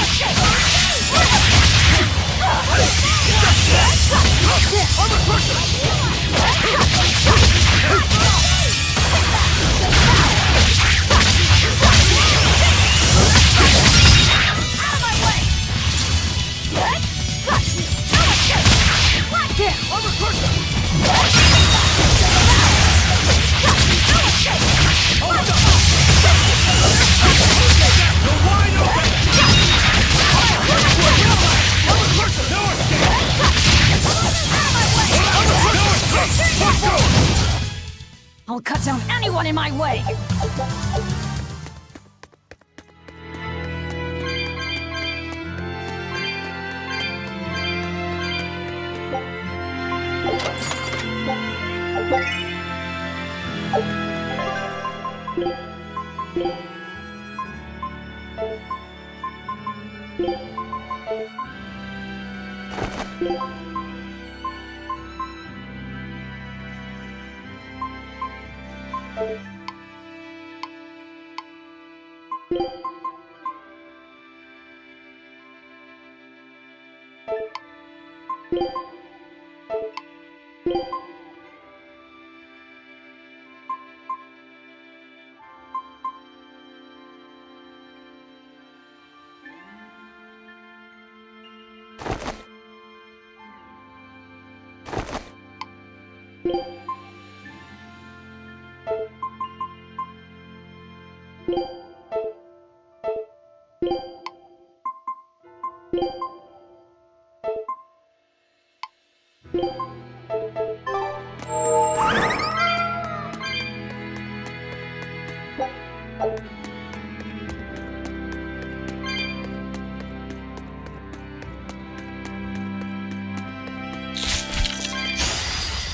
one in my way!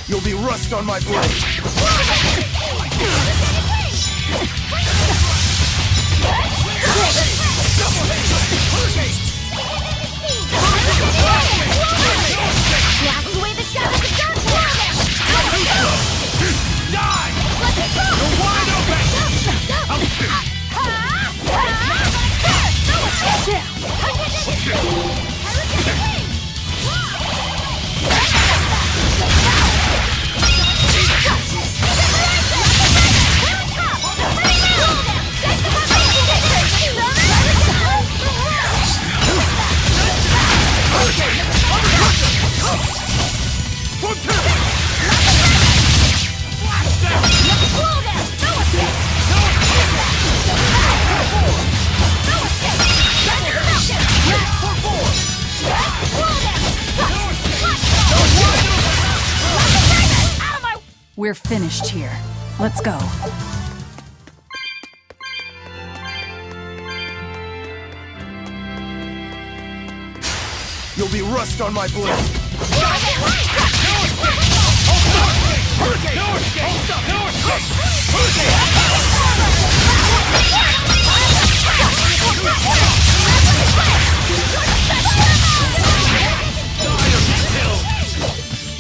You'll be rust on my blade! Blast away the shadows of darkness! Die! You're wide open! We're finished here. Let's go. You'll be rust on my blade!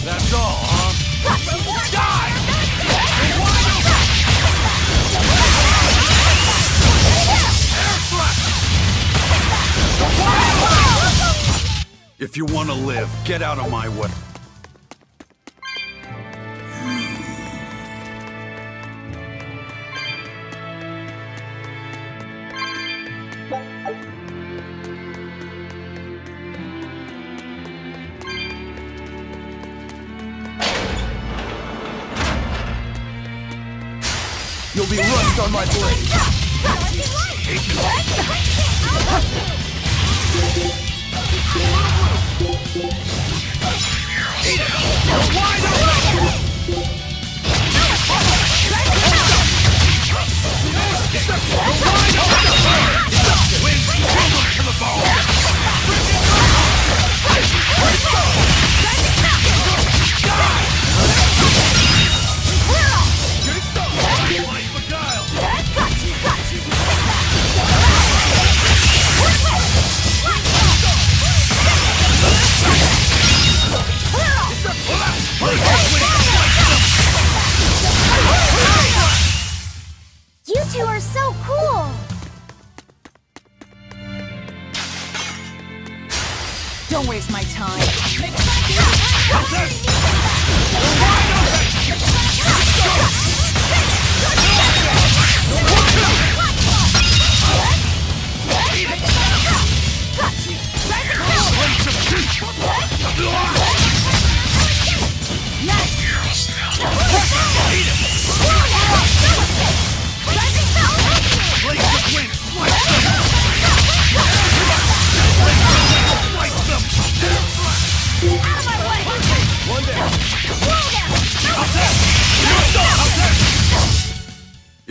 That's all, huh? Die! If you want to live, get out of my way. You'll be rust on my blade! You two are so cool! Don't waste my time.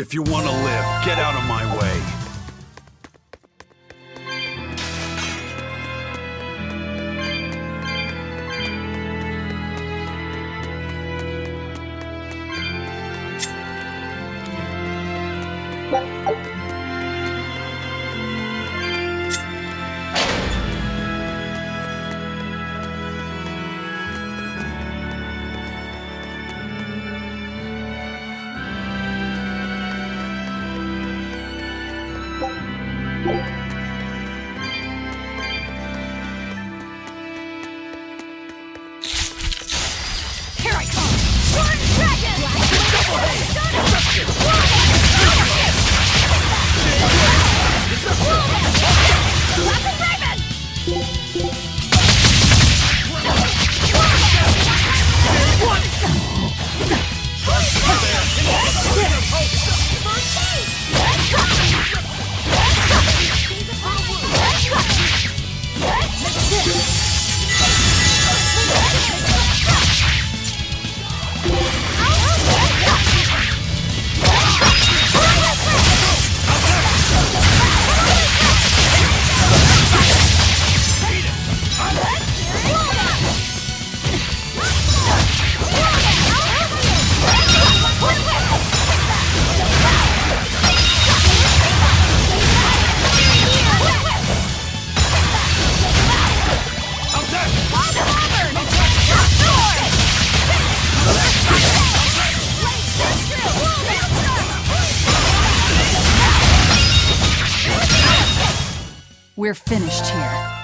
If you want to live, get out of my way. Here I come! One dragon! Rapid Raven! We're finished here.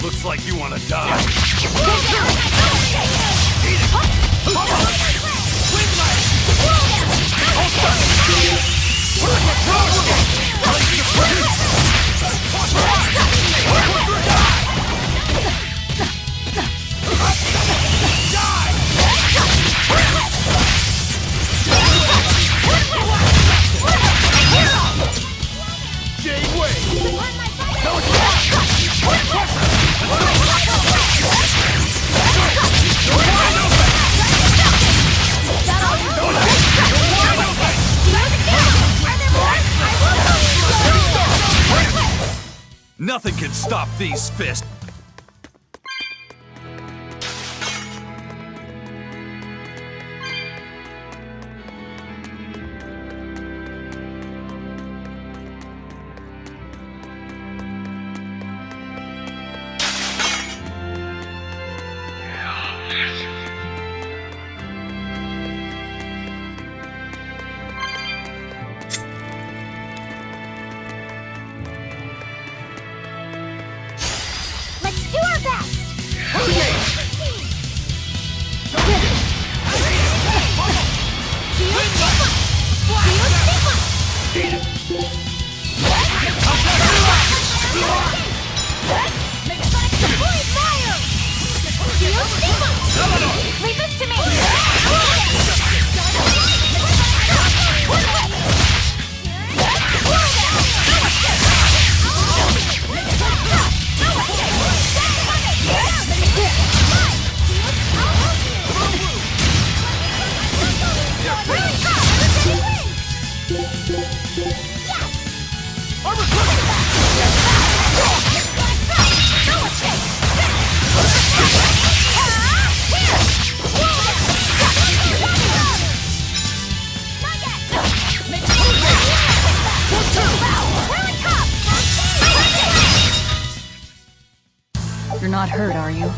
Looks like you want to die. Nothing can stop these fists. Let's do our best! Leave this to me! You're not hurt, are you?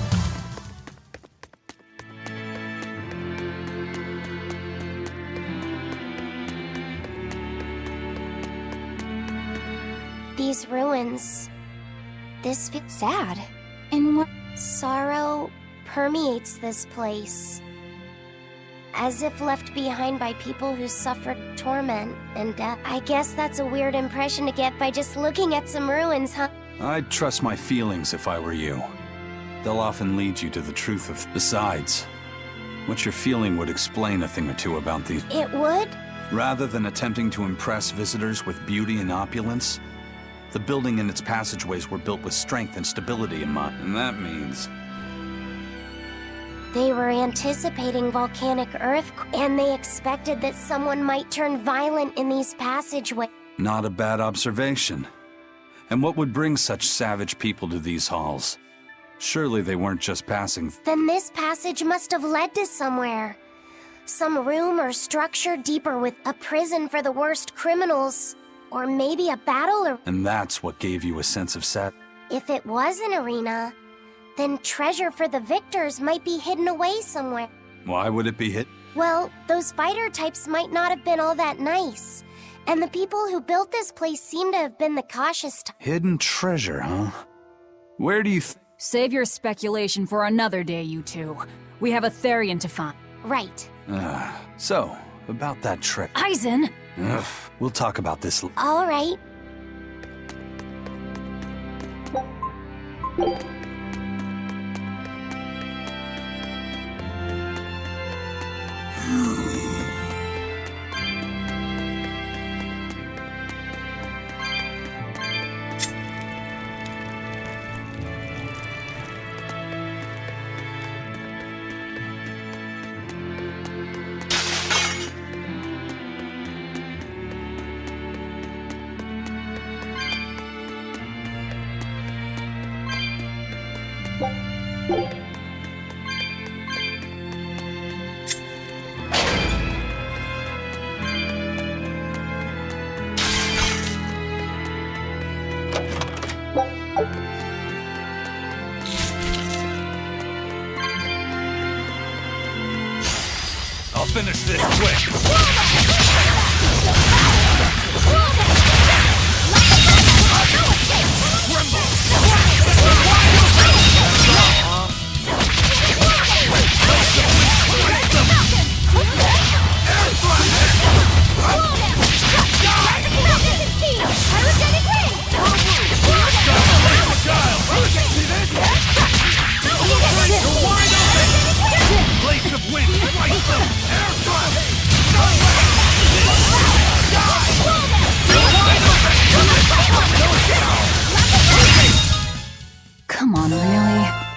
These ruins. This feels sad. And what? Sorrow permeates this place, as if left behind by people who suffered torment and death. I guess that's a weird impression to get by just looking at some ruins, huh? I'd trust my feelings if I were you. They'll often lead you to the truth of... Besides, what you're feeling would explain a thing or two about these... It would? Rather than attempting to impress visitors with beauty and opulence, the building and its passageways were built with strength and stability in mind. And that means... They were anticipating volcanic earthquake, and they expected that someone might turn violent in these passageways. Not a bad observation. And what would bring such savage people to these halls? Surely they weren't just passing... Then this passage must have led to somewhere. Some room or structure deeper with a prison for the worst criminals. Or maybe a battle or... And that's what gave you a sense of set. If it was an arena, then treasure for the victors might be hidden away somewhere. Why would it be hit? Well, those fighter types might not have been all that nice. And the people who built this place seem to have been the cautious type. Hidden treasure, huh? Where do you Save your speculation for another day, you two. We have a Therian to find. Right. So, about that trip. Eisen! Ugh, we'll talk about this. All right. I'll finish this quick. Blades of wind, strike them! Air Come on, really?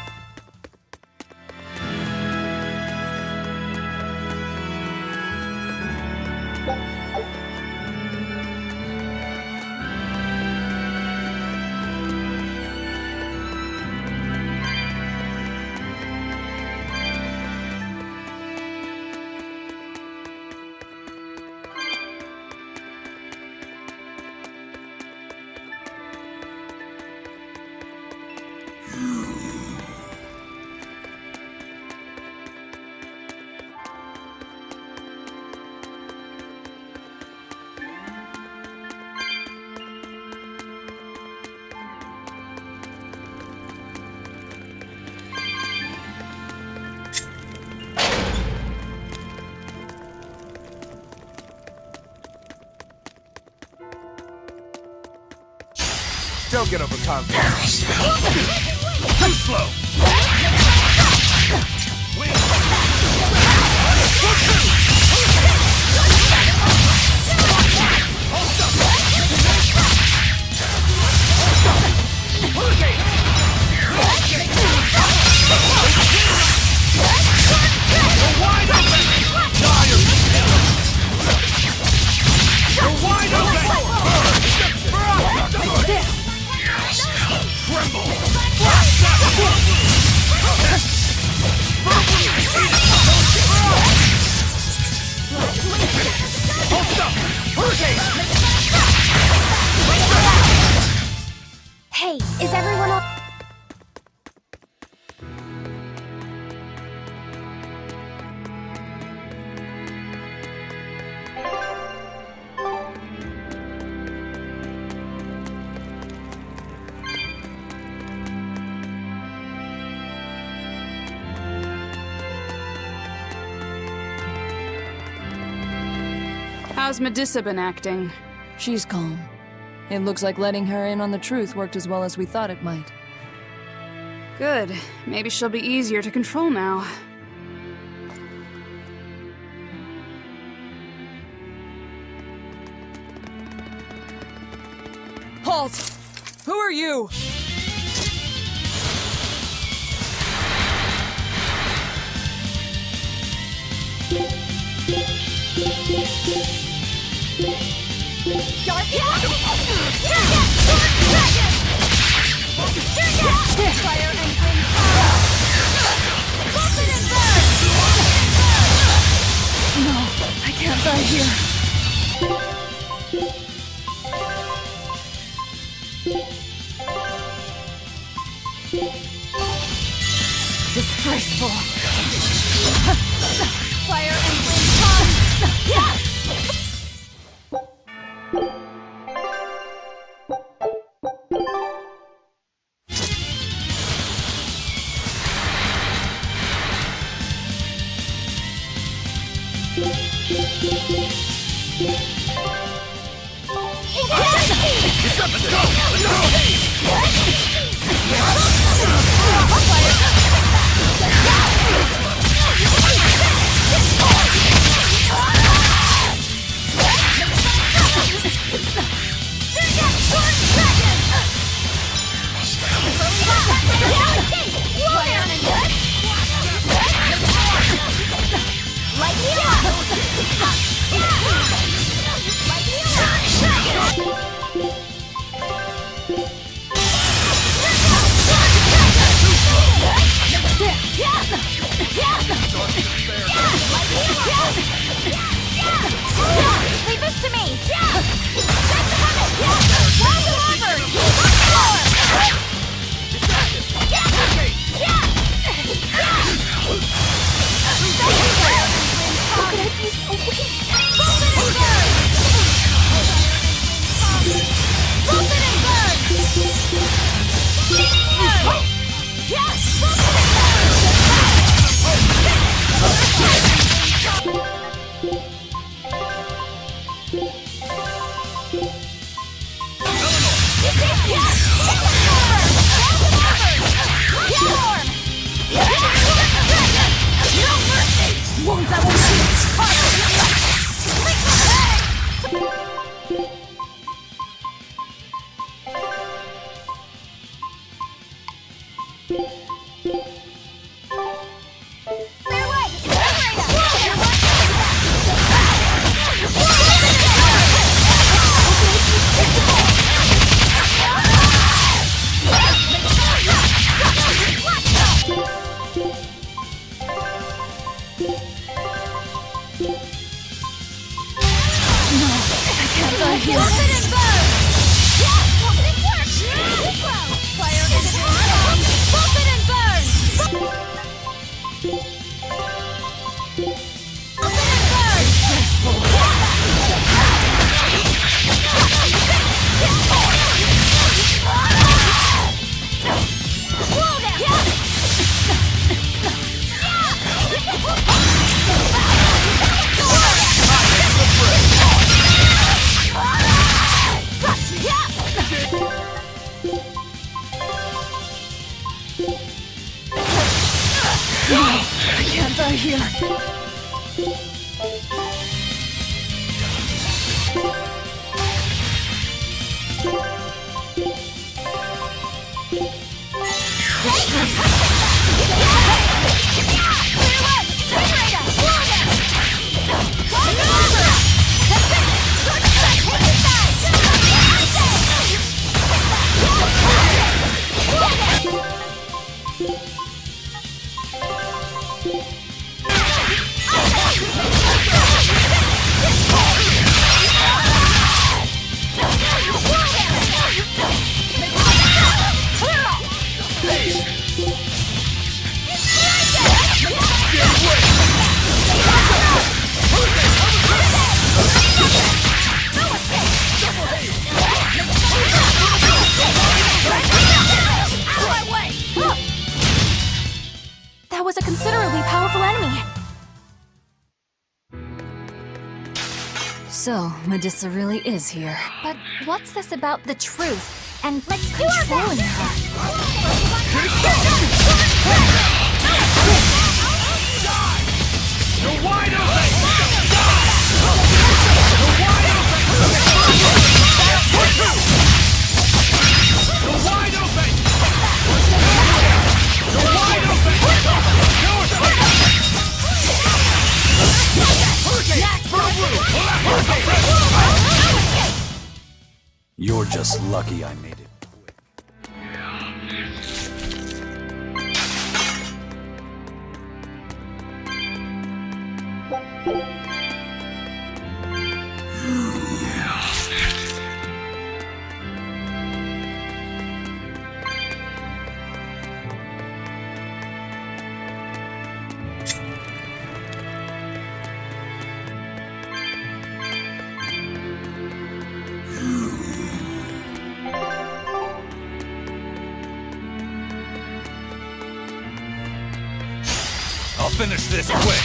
Don't get overconfident. Too slow! Tremble! How's Medusa been acting? She's calm. It looks like letting her in on the truth worked as well as we thought it might. Good. Maybe she'll be easier to control now. Halt! Who are you? No, I can't die here. Disgraceful. Fire and wind come. Yeah. Leave this to me! So, Medusa really is here. But what's this about the truth? And Let's do our controlling best! her? You're wide open! You're wide open! You're wide open! You're wide open! You're just lucky I made it. I'll finish this quick!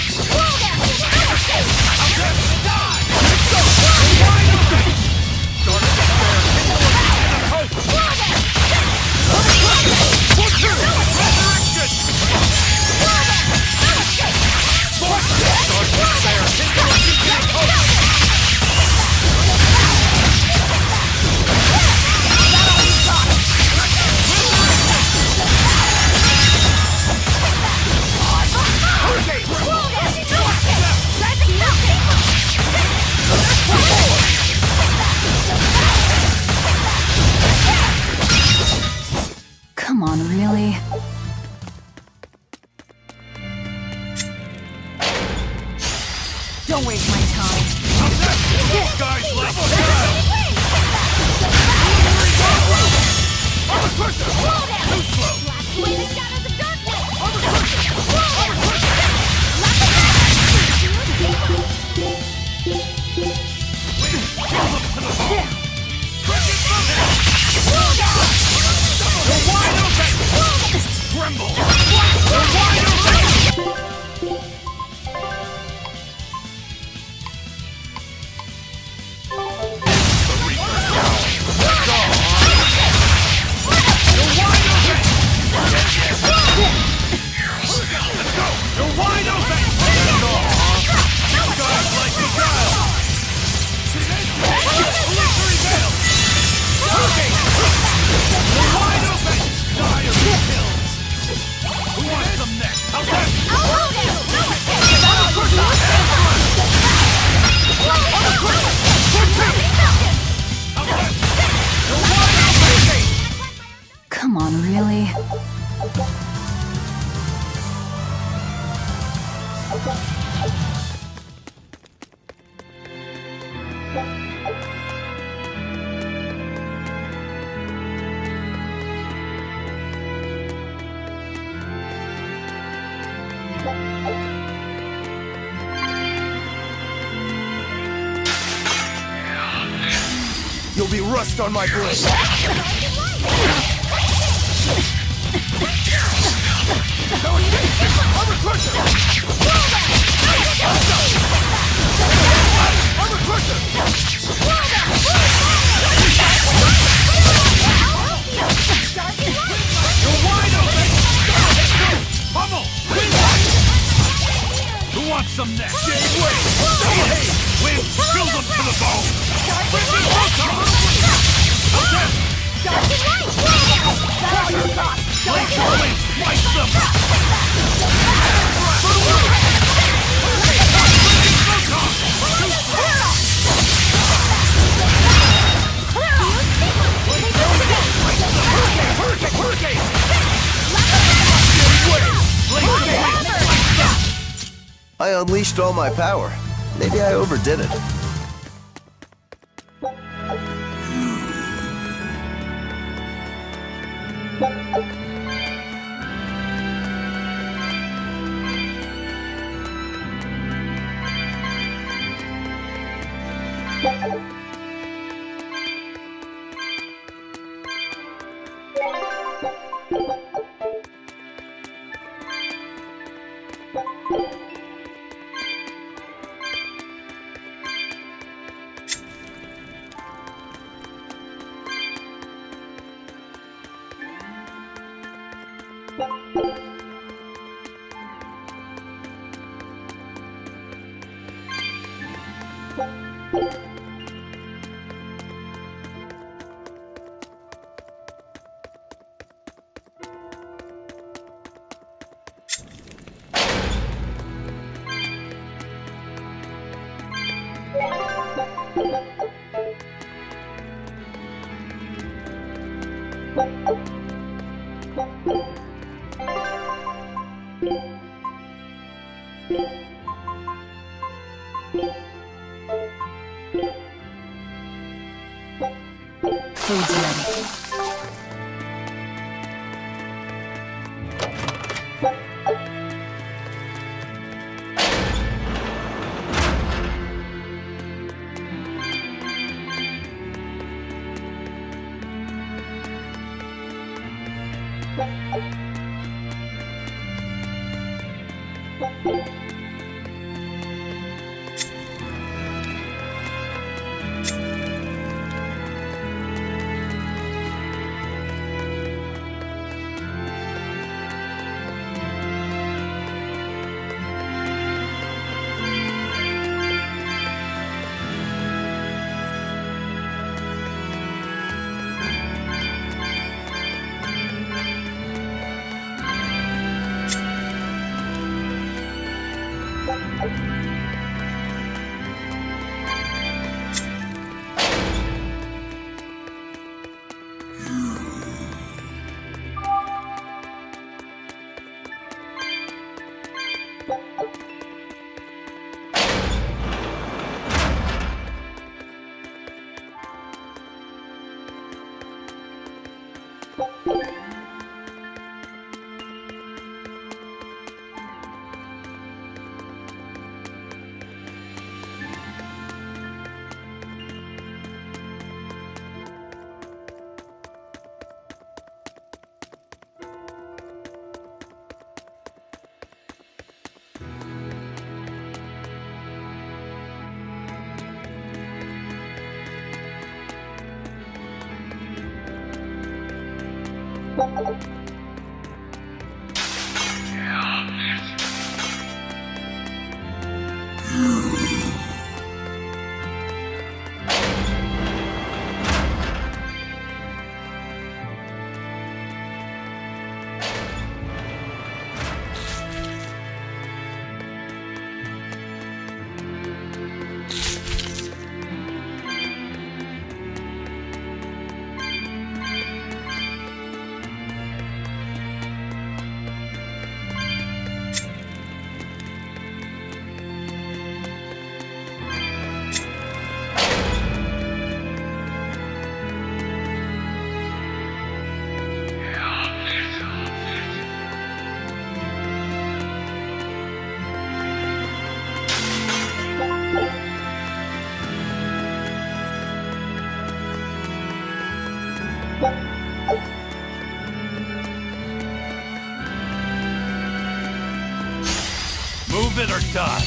Come on, really? Don't waste my time. Guys, level down! Armor crusher! Too slow! Blast away the shadows of darkness! Armor crusher! Armor crusher! Kill them to the bone! Cricket motion! You're wide open! Tremble! You're wide open! The Reaper's down! Let's go! You're wide open! Let's go! You're wide open! Guys like me guile! Illusory veil! Okay! You're wide open! Dire kills! Who wants them next? How's that? I'll hold it! Come on, really? You'll be rust on my blade. Armor crusher! Armor crusher! You're wide open! Pummel! Who wants some next? Hey! Wind! Fill them to the bone! Bring me proton! Dark and light! Battle cross! Blade your wings! Slice them! I unleashed all my power. Maybe I overdid it. Food's ready. Move it or die.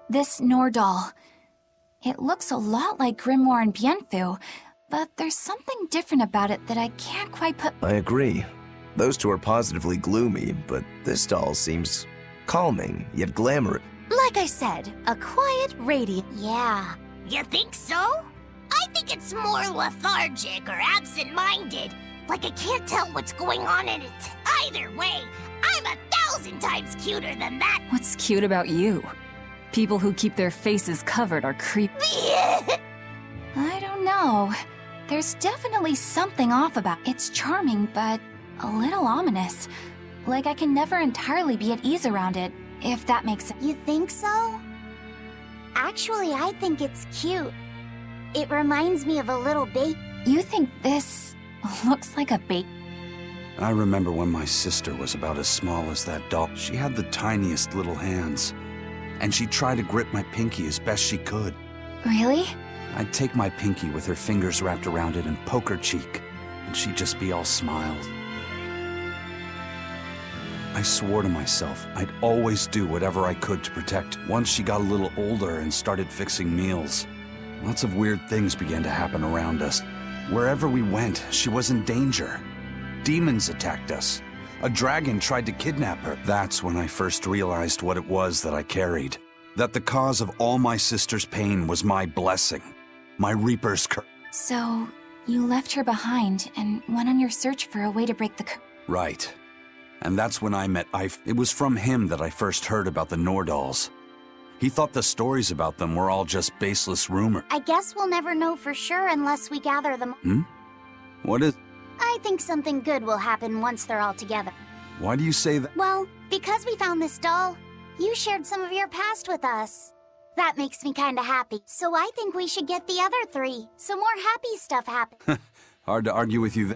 This Nordal. It looks a lot like Grimoire and Bienfu, but there's something different about it that I can't quite put— I agree. Those two are positively gloomy, but this doll seems calming, yet glamorous. Like I said, a quiet, radiant. Yeah. You think so? I think it's more lethargic or absent-minded. Like I can't tell what's going on in it. Either way, I'm 1,000 times cuter than that. What's cute about you? People who keep their faces covered are creepy. I don't know. There's definitely something off about it. It's charming, but a little ominous. Like I can never entirely be at ease around it, if that makes sense. You think so? Actually, I think it's cute. It reminds me of a little baby. You think this looks like a baby? I remember when my sister was about as small as that doll. She had the tiniest little hands, and she tried to grip my pinky as best she could. Really? I'd take my pinky with her fingers wrapped around it and poke her cheek, and she'd just be all smiles. I swore to myself I'd always do whatever I could to protect. Once she got a little older and started fixing meals, lots of weird things began to happen around us. Wherever we went, she was in danger. Demons attacked us. A dragon tried to kidnap her. That's when I first realized what it was that I carried. That the cause of all my sister's pain was my blessing. My Reaper's curse. So, you left her behind and went on your search for a way to break the curse. Right. And that's when I met Eif. It was from him that I first heard about the Nordals. He thought the stories about them were all just baseless rumor. I guess we'll never know for sure unless we gather them. What is... I think something good will happen once they're all together. Why do you say that? Well, because we found this doll, you shared some of your past with us. That makes me kinda happy. So I think we should get the other three, so more happy stuff happens. Hard to argue with you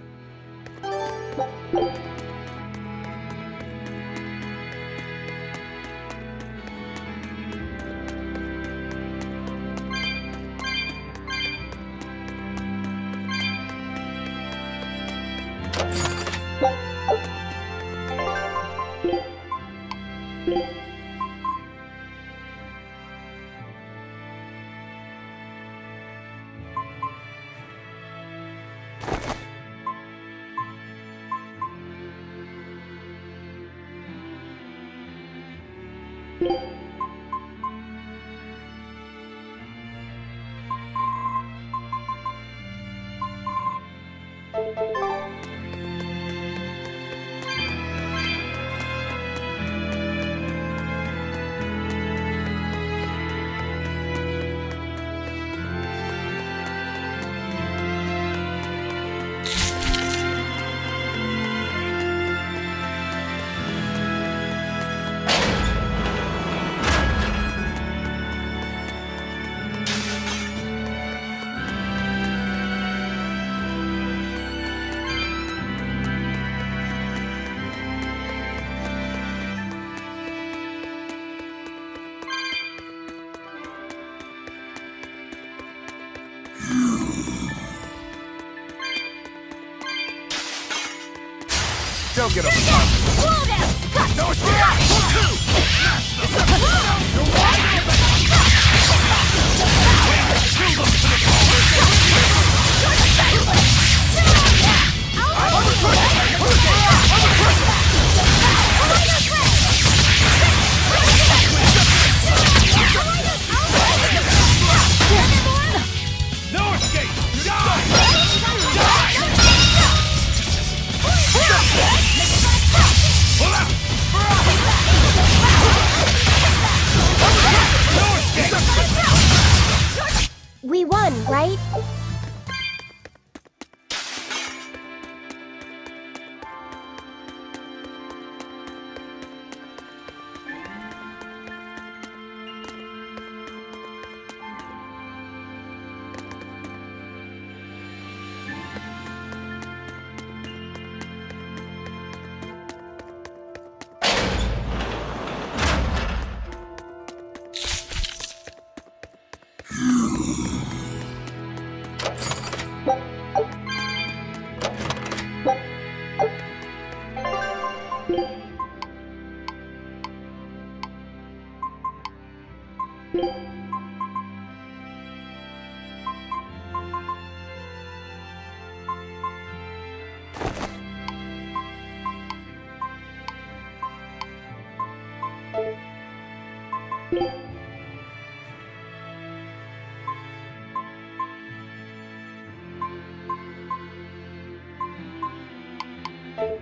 Don't get up and down. No escape. You're wide open. Kill them to no escape. We won, right? you.